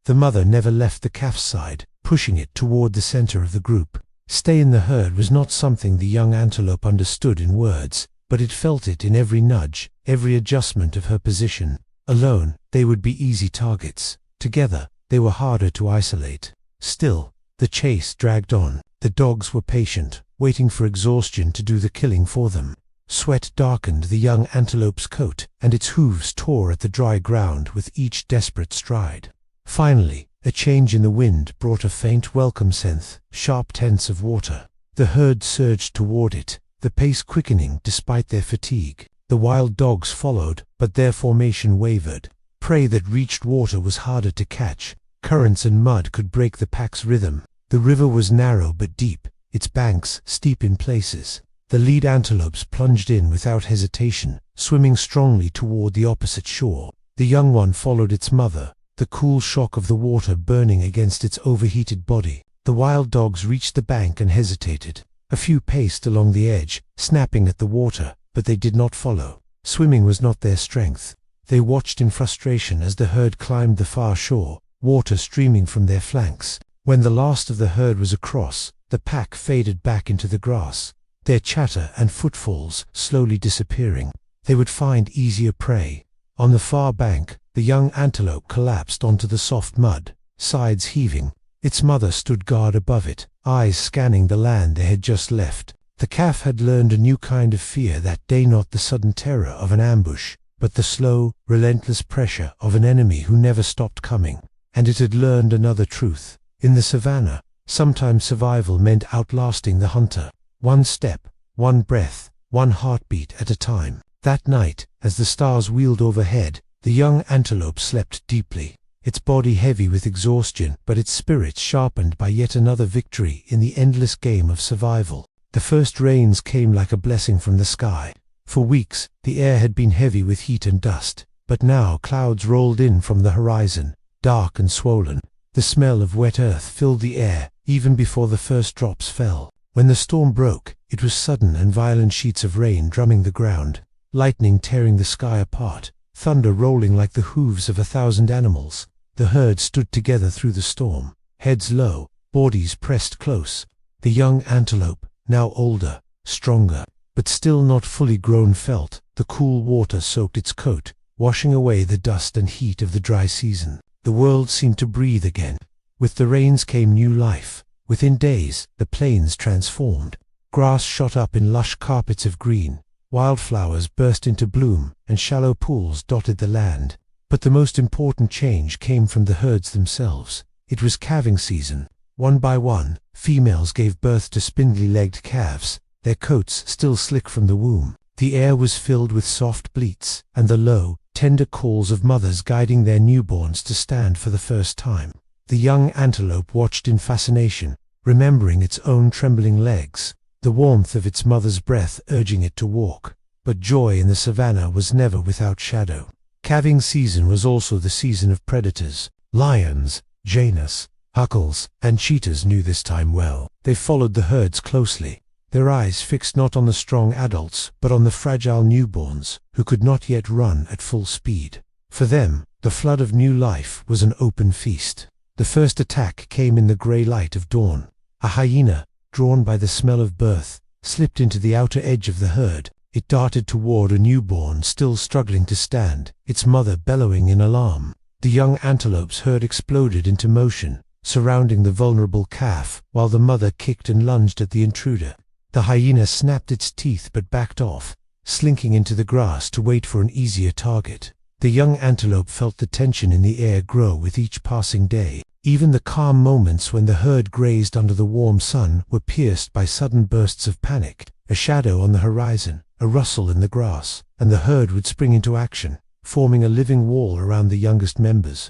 The mother never left the calf's side, pushing it toward the center of the group. Stay in the herd was not something the young antelope understood in words, but it felt it in every nudge, every adjustment of her position. Alone, they would be easy targets. Together, they were harder to isolate. Still, the chase dragged on. The dogs were patient, waiting for exhaustion to do the killing for them. Sweat darkened the young antelope's coat, and its hooves tore at the dry ground with each desperate stride. Finally, a change in the wind brought a faint welcome scent, sharp tints of water. The herd surged toward it, the pace quickening despite their fatigue. The wild dogs followed, but their formation wavered. Prey that reached water was harder to catch. Currents and mud could break the pack's rhythm. The river was narrow but deep, its banks steep in places. The lead antelopes plunged in without hesitation, swimming strongly toward the opposite shore. The young one followed its mother, the cool shock of the water burning against its overheated body. The wild dogs reached the bank and hesitated. A few paced along the edge, snapping at the water, but they did not follow. Swimming was not their strength. They watched in frustration as the herd climbed the far shore, water streaming from their flanks. When the last of the herd was across, the pack faded back into the grass, their chatter and footfalls slowly disappearing. They would find easier prey. On the far bank, the young antelope collapsed onto the soft mud, sides heaving. Its mother stood guard above it, eyes scanning the land they had just left. The calf had learned a new kind of fear that day, not the sudden terror of an ambush, but the slow, relentless pressure of an enemy who never stopped coming. And it had learned another truth. In the savannah, sometimes survival meant outlasting the hunter. One step, one breath, one heartbeat at a time. That night, as the stars wheeled overhead, the young antelope slept deeply, its body heavy with exhaustion, but its spirit sharpened by yet another victory in the endless game of survival. The first rains came like a blessing from the sky. For weeks, the air had been heavy with heat and dust, but now clouds rolled in from the horizon, dark and swollen. The smell of wet earth filled the air, even before the first drops fell. When the storm broke, it was sudden and violent, sheets of rain drumming the ground, lightning tearing the sky apart, thunder rolling like the hooves of 1,000 animals. The herd stood together through the storm, heads low, bodies pressed close. The young antelope, now older, stronger, but still not fully grown, felt the cool water soaked its coat, washing away the dust and heat of the dry season. The world seemed to breathe again. With the rains came new life. Within days, the plains transformed. Grass shot up in lush carpets of green, wildflowers burst into bloom, and shallow pools dotted the land. But the most important change came from the herds themselves. It was calving season. One by one, females gave birth to spindly-legged calves, their coats still slick from the womb. The air was filled with soft bleats, and the low, tender calls of mothers guiding their newborns to stand for the first time. The young antelope watched in fascination, remembering its own trembling legs, the warmth of its mother's breath urging it to walk. But joy in the savannah was never without shadow. Calving season was also the season of predators. Lions, Janus, huckles, and cheetahs knew this time well. They followed the herds closely, their eyes fixed not on the strong adults, but on the fragile newborns, who could not yet run at full speed. For them, the flood of new life was an open feast. The first attack came in the grey light of dawn. A hyena, drawn by the smell of birth, slipped into the outer edge of the herd. It darted toward a newborn still struggling to stand, its mother bellowing in alarm. The young antelope's herd exploded into motion, surrounding the vulnerable calf, while the mother kicked and lunged at the intruder. The hyena snapped its teeth but backed off, slinking into the grass to wait for an easier target. The young antelope felt the tension in the air grow with each passing day. Even the calm moments when the herd grazed under the warm sun were pierced by sudden bursts of panic. A shadow on the horizon, a rustle in the grass, and the herd would spring into action, forming a living wall around the youngest members.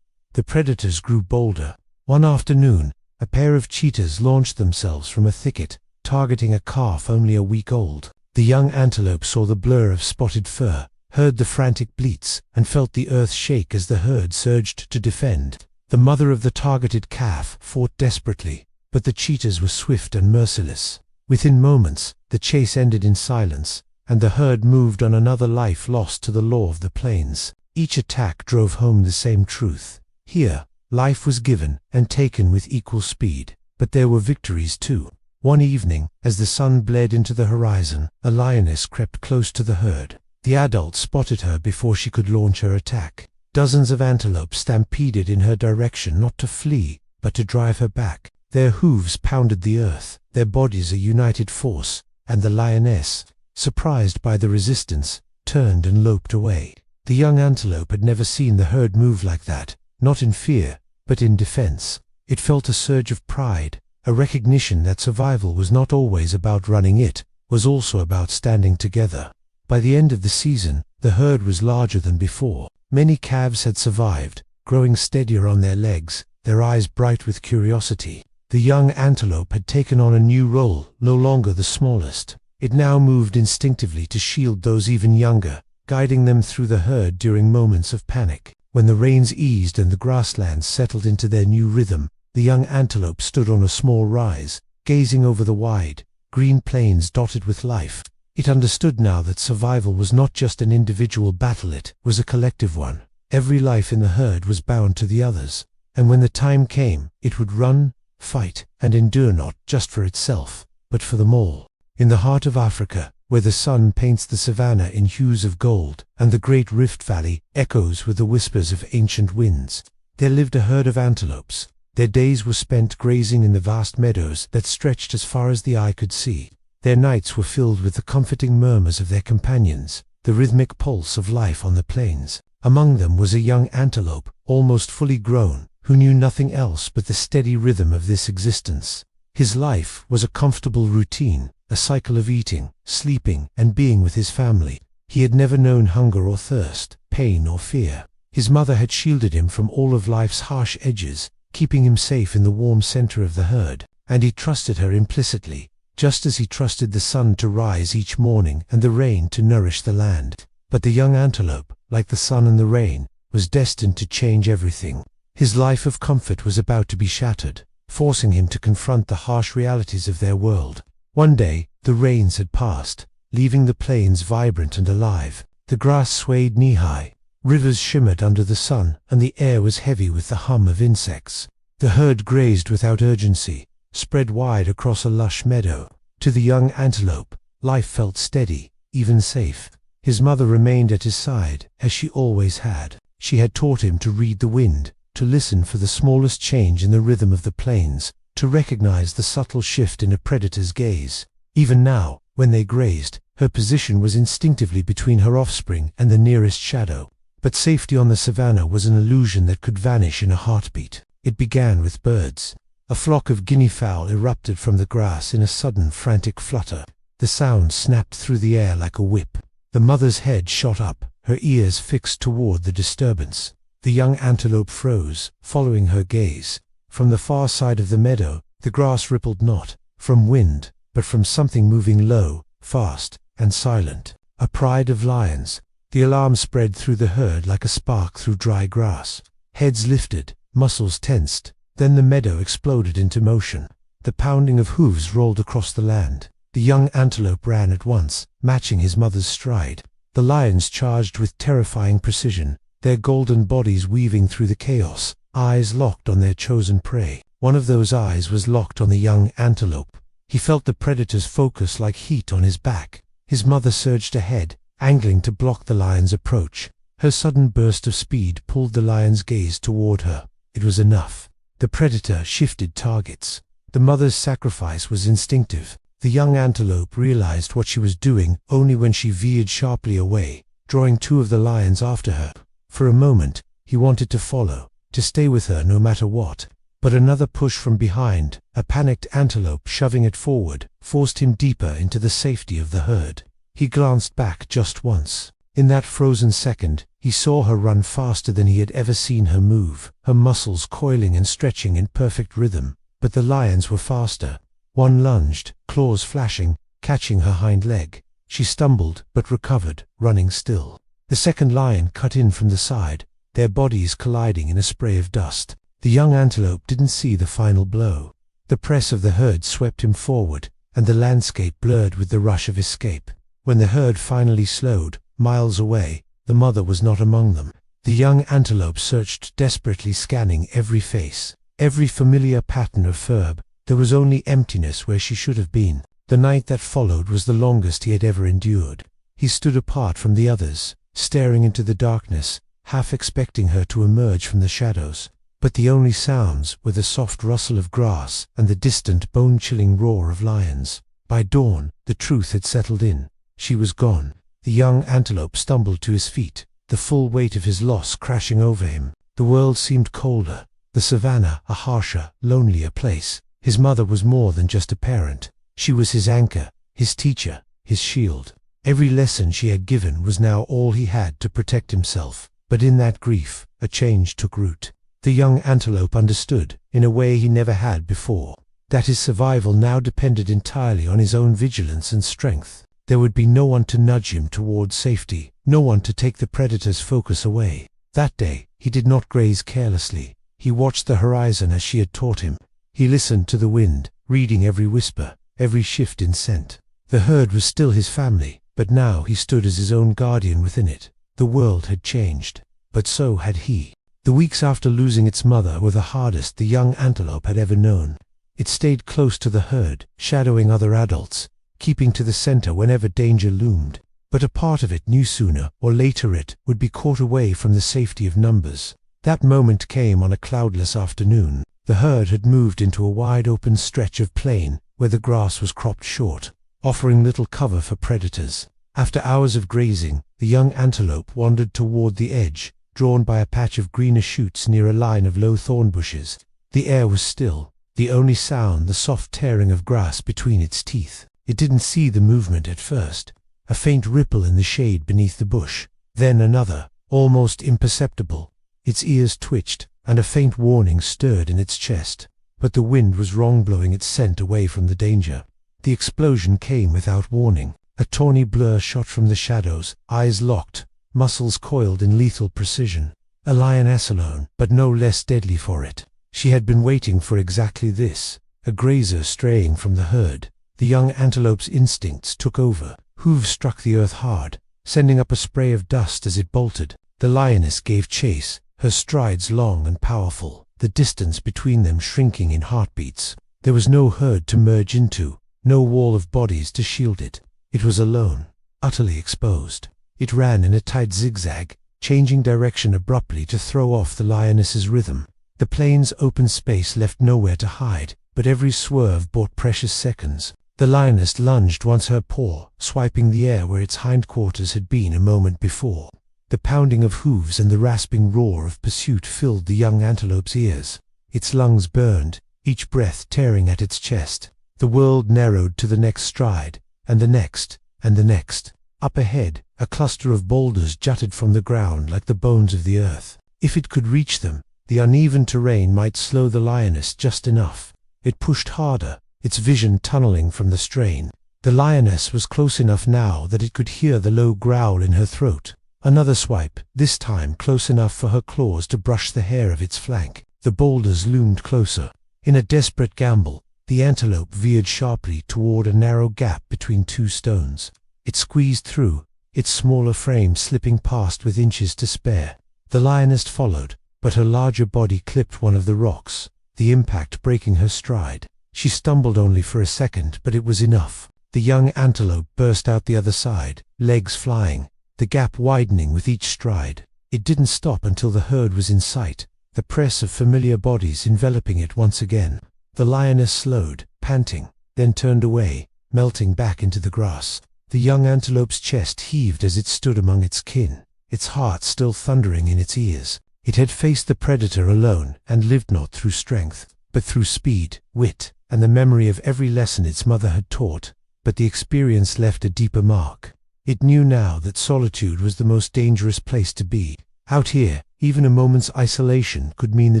The predators grew bolder. One afternoon, a pair of cheetahs launched themselves from a thicket, targeting a calf only a week old. The young antelope saw the blur of spotted fur, heard the frantic bleats, and felt the earth shake as the herd surged to defend. The mother of the targeted calf fought desperately, but the cheetahs were swift and merciless. Within moments, the chase ended in silence, and the herd moved on, another life lost to the law of the plains. Each attack drove home the same truth. Here, life was given and taken with equal speed, but there were victories too. One evening, as the sun bled into the horizon, a lioness crept close to the herd. The adult spotted her before she could launch her attack. Dozens of antelope stampeded in her direction, not to flee, but to drive her back. Their hooves pounded the earth, their bodies a united force, and the lioness, surprised by the resistance, turned and loped away. The young antelope had never seen the herd move like that, not in fear, but in defense. It felt a surge of pride, a recognition that survival was not always about running, it was also about standing together. By the end of the season, the herd was larger than before. Many calves had survived, growing steadier on their legs, their eyes bright with curiosity. The young antelope had taken on a new role, no longer the smallest. It now moved instinctively to shield those even younger, guiding them through the herd during moments of panic. When the rains eased and the grasslands settled into their new rhythm, the young antelope stood on a small rise, gazing over the wide, green plains dotted with life. It understood now that survival was not just an individual battle, it was a collective one. Every life in the herd was bound to the others, and when the time came, it would run, fight, and endure, not just for itself, but for them all. In the heart of Africa, where the sun paints the Savannah in hues of gold, and the great Rift Valley echoes with the whispers of ancient winds, there lived a herd of antelopes. Their days were spent grazing in the vast meadows that stretched as far as the eye could see. Their nights were filled with the comforting murmurs of their companions, the rhythmic pulse of life on the plains. Among them was a young antelope, almost fully grown, who knew nothing else but the steady rhythm of this existence. His life was a comfortable routine, a cycle of eating, sleeping, and being with his family. He had never known hunger or thirst, pain or fear. His mother had shielded him from all of life's harsh edges, keeping him safe in the warm center of the herd, and he trusted her implicitly, just as he trusted the sun to rise each morning and the rain to nourish the land. But the young antelope, like the sun and the rain, was destined to change everything. His life of comfort was about to be shattered, forcing him to confront the harsh realities of their world. One day, the rains had passed, leaving the plains vibrant and alive. The grass swayed knee-high, rivers shimmered under the sun, and the air was heavy with the hum of insects. The herd grazed without urgency, spread wide across a lush meadow. To the young antelope, life felt steady, even safe. His mother remained at his side, as she always had. She had taught him to read the wind, to listen for the smallest change in the rhythm of the plains, to recognize the subtle shift in a predator's gaze. Even now, when they grazed, her position was instinctively between her offspring and the nearest shadow. But safety on the savannah was an illusion that could vanish in a heartbeat. It began with birds. A flock of guinea fowl erupted from the grass in a sudden frantic flutter. The sound snapped through the air like a whip. The mother's head shot up, her ears fixed toward the disturbance. The young antelope froze, following her gaze. From the far side of the meadow, the grass rippled not from wind, but from something moving low, fast, and silent. A pride of lions. The alarm spread through the herd like a spark through dry grass. Heads lifted, muscles tensed. Then the meadow exploded into motion. The pounding of hooves rolled across the land. The young antelope ran at once, matching his mother's stride. The lions charged with terrifying precision, their golden bodies weaving through the chaos, eyes locked on their chosen prey. One of those eyes was locked on the young antelope. He felt the predator's focus like heat on his back. His mother surged ahead, angling to block the lion's approach. Her sudden burst of speed pulled the lion's gaze toward her. It was enough. The predator shifted targets. The mother's sacrifice was instinctive. The young antelope realized what she was doing only when she veered sharply away, drawing two of the lions after her. For a moment, he wanted to follow, to stay with her no matter what. But another push from behind, a panicked antelope shoving it forward, forced him deeper into the safety of the herd. He glanced back just once. In that frozen second, he saw her run faster than he had ever seen her move, her muscles coiling and stretching in perfect rhythm. But the lions were faster. One lunged, claws flashing, catching her hind leg. She stumbled, but recovered, running still. The second lion cut in from the side, their bodies colliding in a spray of dust. The young antelope didn't see the final blow. The press of the herd swept him forward, and the landscape blurred with the rush of escape. When the herd finally slowed, miles away, the mother was not among them. The young antelope searched desperately, scanning every face, every familiar pattern of fur. There was only emptiness where she should have been. The night that followed was the longest he had ever endured. He stood apart from the others, staring into the darkness, half expecting her to emerge from the shadows. But the only sounds were the soft rustle of grass and the distant bone-chilling roar of lions. By dawn, the truth had settled in. She was gone. The young antelope stumbled to his feet, the full weight of his loss crashing over him. The world seemed colder, the savannah a harsher, lonelier place. His mother was more than just a parent. She was his anchor, his teacher, his shield. Every lesson she had given was now all he had to protect himself. But in that grief, a change took root. The young antelope understood, in a way he never had before, that his survival now depended entirely on his own vigilance and strength. There would be no one to nudge him towards safety, no one to take the predator's focus away. That day, he did not graze carelessly. He watched the horizon as she had taught him. He listened to the wind, reading every whisper, every shift in scent. The herd was still his family, but now he stood as his own guardian within it. The world had changed, but so had he. The weeks after losing its mother were the hardest the young antelope had ever known. It stayed close to the herd, shadowing other adults, keeping to the center whenever danger loomed. But a part of it knew sooner or later it would be caught away from the safety of numbers. That moment came on a cloudless afternoon. The herd had moved into a wide open stretch of plain where the grass was cropped short, offering little cover for predators. After hours of grazing, the young antelope wandered toward the edge, drawn by a patch of greener shoots near a line of low thorn bushes. The air was still, the only sound the soft tearing of grass between its teeth. It didn't see the movement at first. A faint ripple in the shade beneath the bush, then another, almost imperceptible. Its ears twitched, and a faint warning stirred in its chest. But the wind was wrong, blowing its scent away from the danger. The explosion came without warning. A tawny blur shot from the shadows, eyes locked, muscles coiled in lethal precision. A lioness alone, but no less deadly for it. She had been waiting for exactly this, a grazer straying from the herd. The young antelope's instincts took over. Hooves struck the earth hard, sending up a spray of dust as it bolted. The lioness gave chase, her strides long and powerful, the distance between them shrinking in heartbeats. There was no herd to merge into, no wall of bodies to shield it. It was alone, utterly exposed. It ran in a tight zigzag, changing direction abruptly to throw off the lioness's rhythm. The plain's open space left nowhere to hide, but every swerve bought precious seconds. The lioness lunged once, her paw swiping the air where its hindquarters had been a moment before. The pounding of hooves and the rasping roar of pursuit filled the young antelope's ears. Its lungs burned, each breath tearing at its chest. The world narrowed to the next stride, and the next, and the next. Up ahead, a cluster of boulders jutted from the ground like the bones of the earth. If it could reach them, the uneven terrain might slow the lioness just enough. It pushed harder, its vision tunneling from the strain. The lioness was close enough now that it could hear the low growl in her throat. Another swipe, this time close enough for her claws to brush the hair of its flank. The boulders loomed closer. In a desperate gamble, the antelope veered sharply toward a narrow gap between two stones. It squeezed through, its smaller frame slipping past with inches to spare. The lioness followed, but her larger body clipped one of the rocks, the impact breaking her stride. She stumbled only for a second, but it was enough. The young antelope burst out the other side, legs flying, the gap widening with each stride. It didn't stop until the herd was in sight, the press of familiar bodies enveloping it once again. The lioness slowed, panting, then turned away, melting back into the grass. The young antelope's chest heaved as it stood among its kin, its heart still thundering in its ears. It had faced the predator alone and lived not through strength, but through speed, wit, and the memory of every lesson its mother had taught. But the experience left a deeper mark. It knew now that solitude was the most dangerous place to be. Out here, even a moment's isolation could mean the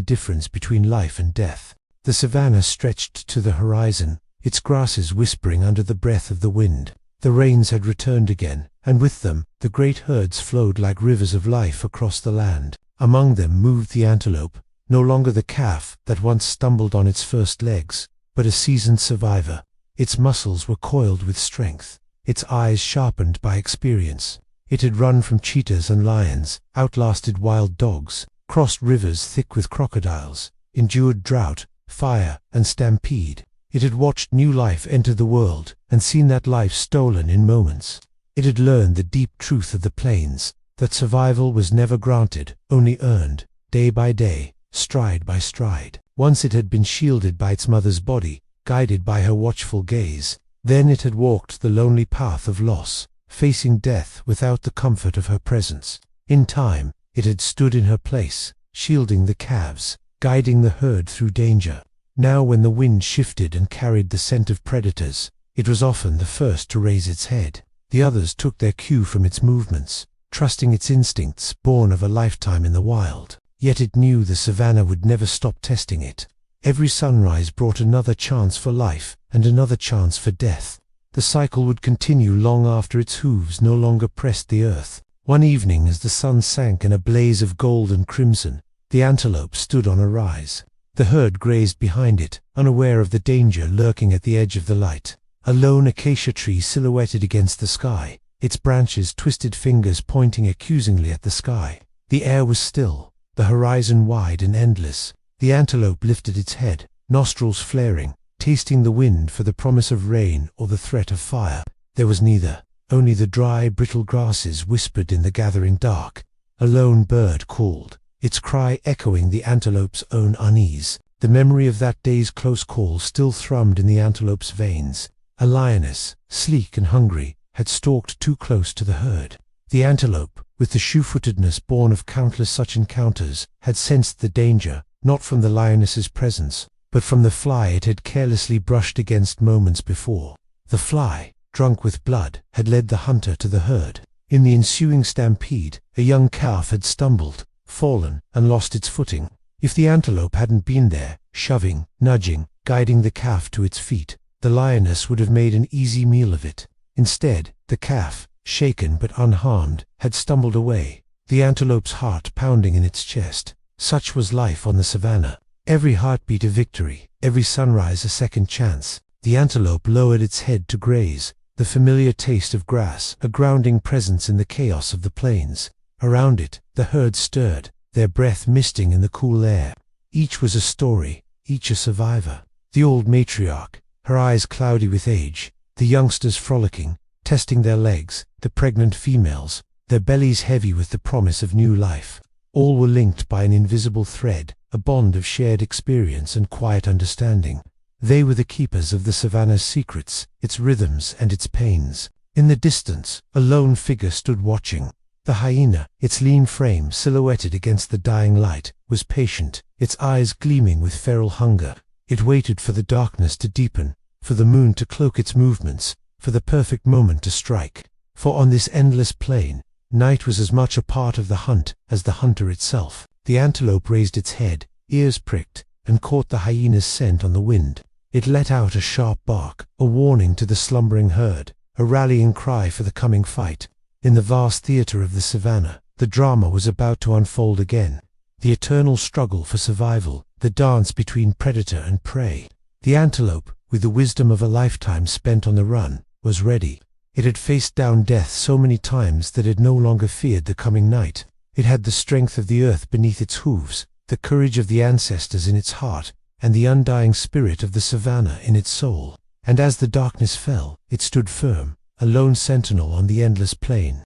difference between life and death. The savannah stretched to the horizon, its grasses whispering under the breath of the wind. The rains had returned again, and with them, the great herds flowed like rivers of life across the land. Among them moved the antelope, no longer the calf that once stumbled on its first legs, but a seasoned survivor. Its muscles were coiled with strength, its eyes sharpened by experience. It had run from cheetahs and lions, outlasted wild dogs, crossed rivers thick with crocodiles, endured drought, fire, and stampede. It had watched new life enter the world, and seen that life stolen in moments. It had learned the deep truth of the plains, that survival was never granted, only earned, day by day, stride by stride. Once it had been shielded by its mother's body, guided by her watchful gaze. Then it had walked the lonely path of loss, facing death without the comfort of her presence. In time, it had stood in her place, shielding the calves, guiding the herd through danger. Now when the wind shifted and carried the scent of predators, it was often the first to raise its head. The others took their cue from its movements, trusting its instincts born of a lifetime in the wild. Yet it knew the savannah would never stop testing it. Every sunrise brought another chance for life and another chance for death. The cycle would continue long after its hooves no longer pressed the earth. One evening, as the sun sank in a blaze of gold and crimson, the antelope stood on a rise. The herd grazed behind it, unaware of the danger lurking at the edge of the light. A lone acacia tree silhouetted against the sky, its branches twisted fingers pointing accusingly at the sky. The air was still, the horizon wide and endless. The antelope lifted its head, nostrils flaring, tasting the wind for the promise of rain or the threat of fire. There was neither. Only the dry, brittle grasses whispered in the gathering dark. A lone bird called, its cry echoing the antelope's own unease. The memory of that day's close call still thrummed in the antelope's veins. A lioness, sleek and hungry, had stalked too close to the herd. The antelope, with the shoe-footedness born of countless such encounters, had sensed the danger, not from the lioness's presence, but from the fly it had carelessly brushed against moments before. The fly, drunk with blood, had led the hunter to the herd. In the ensuing stampede, a young calf had stumbled, fallen, and lost its footing. If the antelope hadn't been there, shoving, nudging, guiding the calf to its feet, the lioness would have made an easy meal of it. Instead, the calf, shaken but unharmed, had stumbled away, the antelope's heart pounding in its chest. Such was life on the savannah. Every heartbeat a victory, every sunrise a second chance. The antelope lowered its head to graze, the familiar taste of grass, a grounding presence in the chaos of the plains. Around it, the herd stirred, their breath misting in the cool air. Each was a story, each a survivor. The old matriarch, her eyes cloudy with age, the youngsters frolicking, testing their legs, the pregnant females, their bellies heavy with the promise of new life. All were linked by an invisible thread, a bond of shared experience and quiet understanding. They were the keepers of the savannah's secrets, its rhythms and its pains. In the distance, a lone figure stood watching. The hyena, its lean frame silhouetted against the dying light, was patient, its eyes gleaming with feral hunger. It waited for the darkness to deepen, for the moon to cloak its movements, for the perfect moment to strike. For on this endless plain, night was as much a part of the hunt as the hunter itself. The antelope raised its head, ears pricked, and caught the hyena's scent on the wind. It let out a sharp bark, a warning to the slumbering herd, a rallying cry for the coming fight. In the vast theater of the savannah, the drama was about to unfold again. The eternal struggle for survival, the dance between predator and prey. The antelope, with the wisdom of a lifetime spent on the run, was ready. It had faced down death so many times that it no longer feared the coming night. It had the strength of the earth beneath its hooves, the courage of the ancestors in its heart, and the undying spirit of the savannah in its soul. And as the darkness fell, it stood firm, a lone sentinel on the endless plain.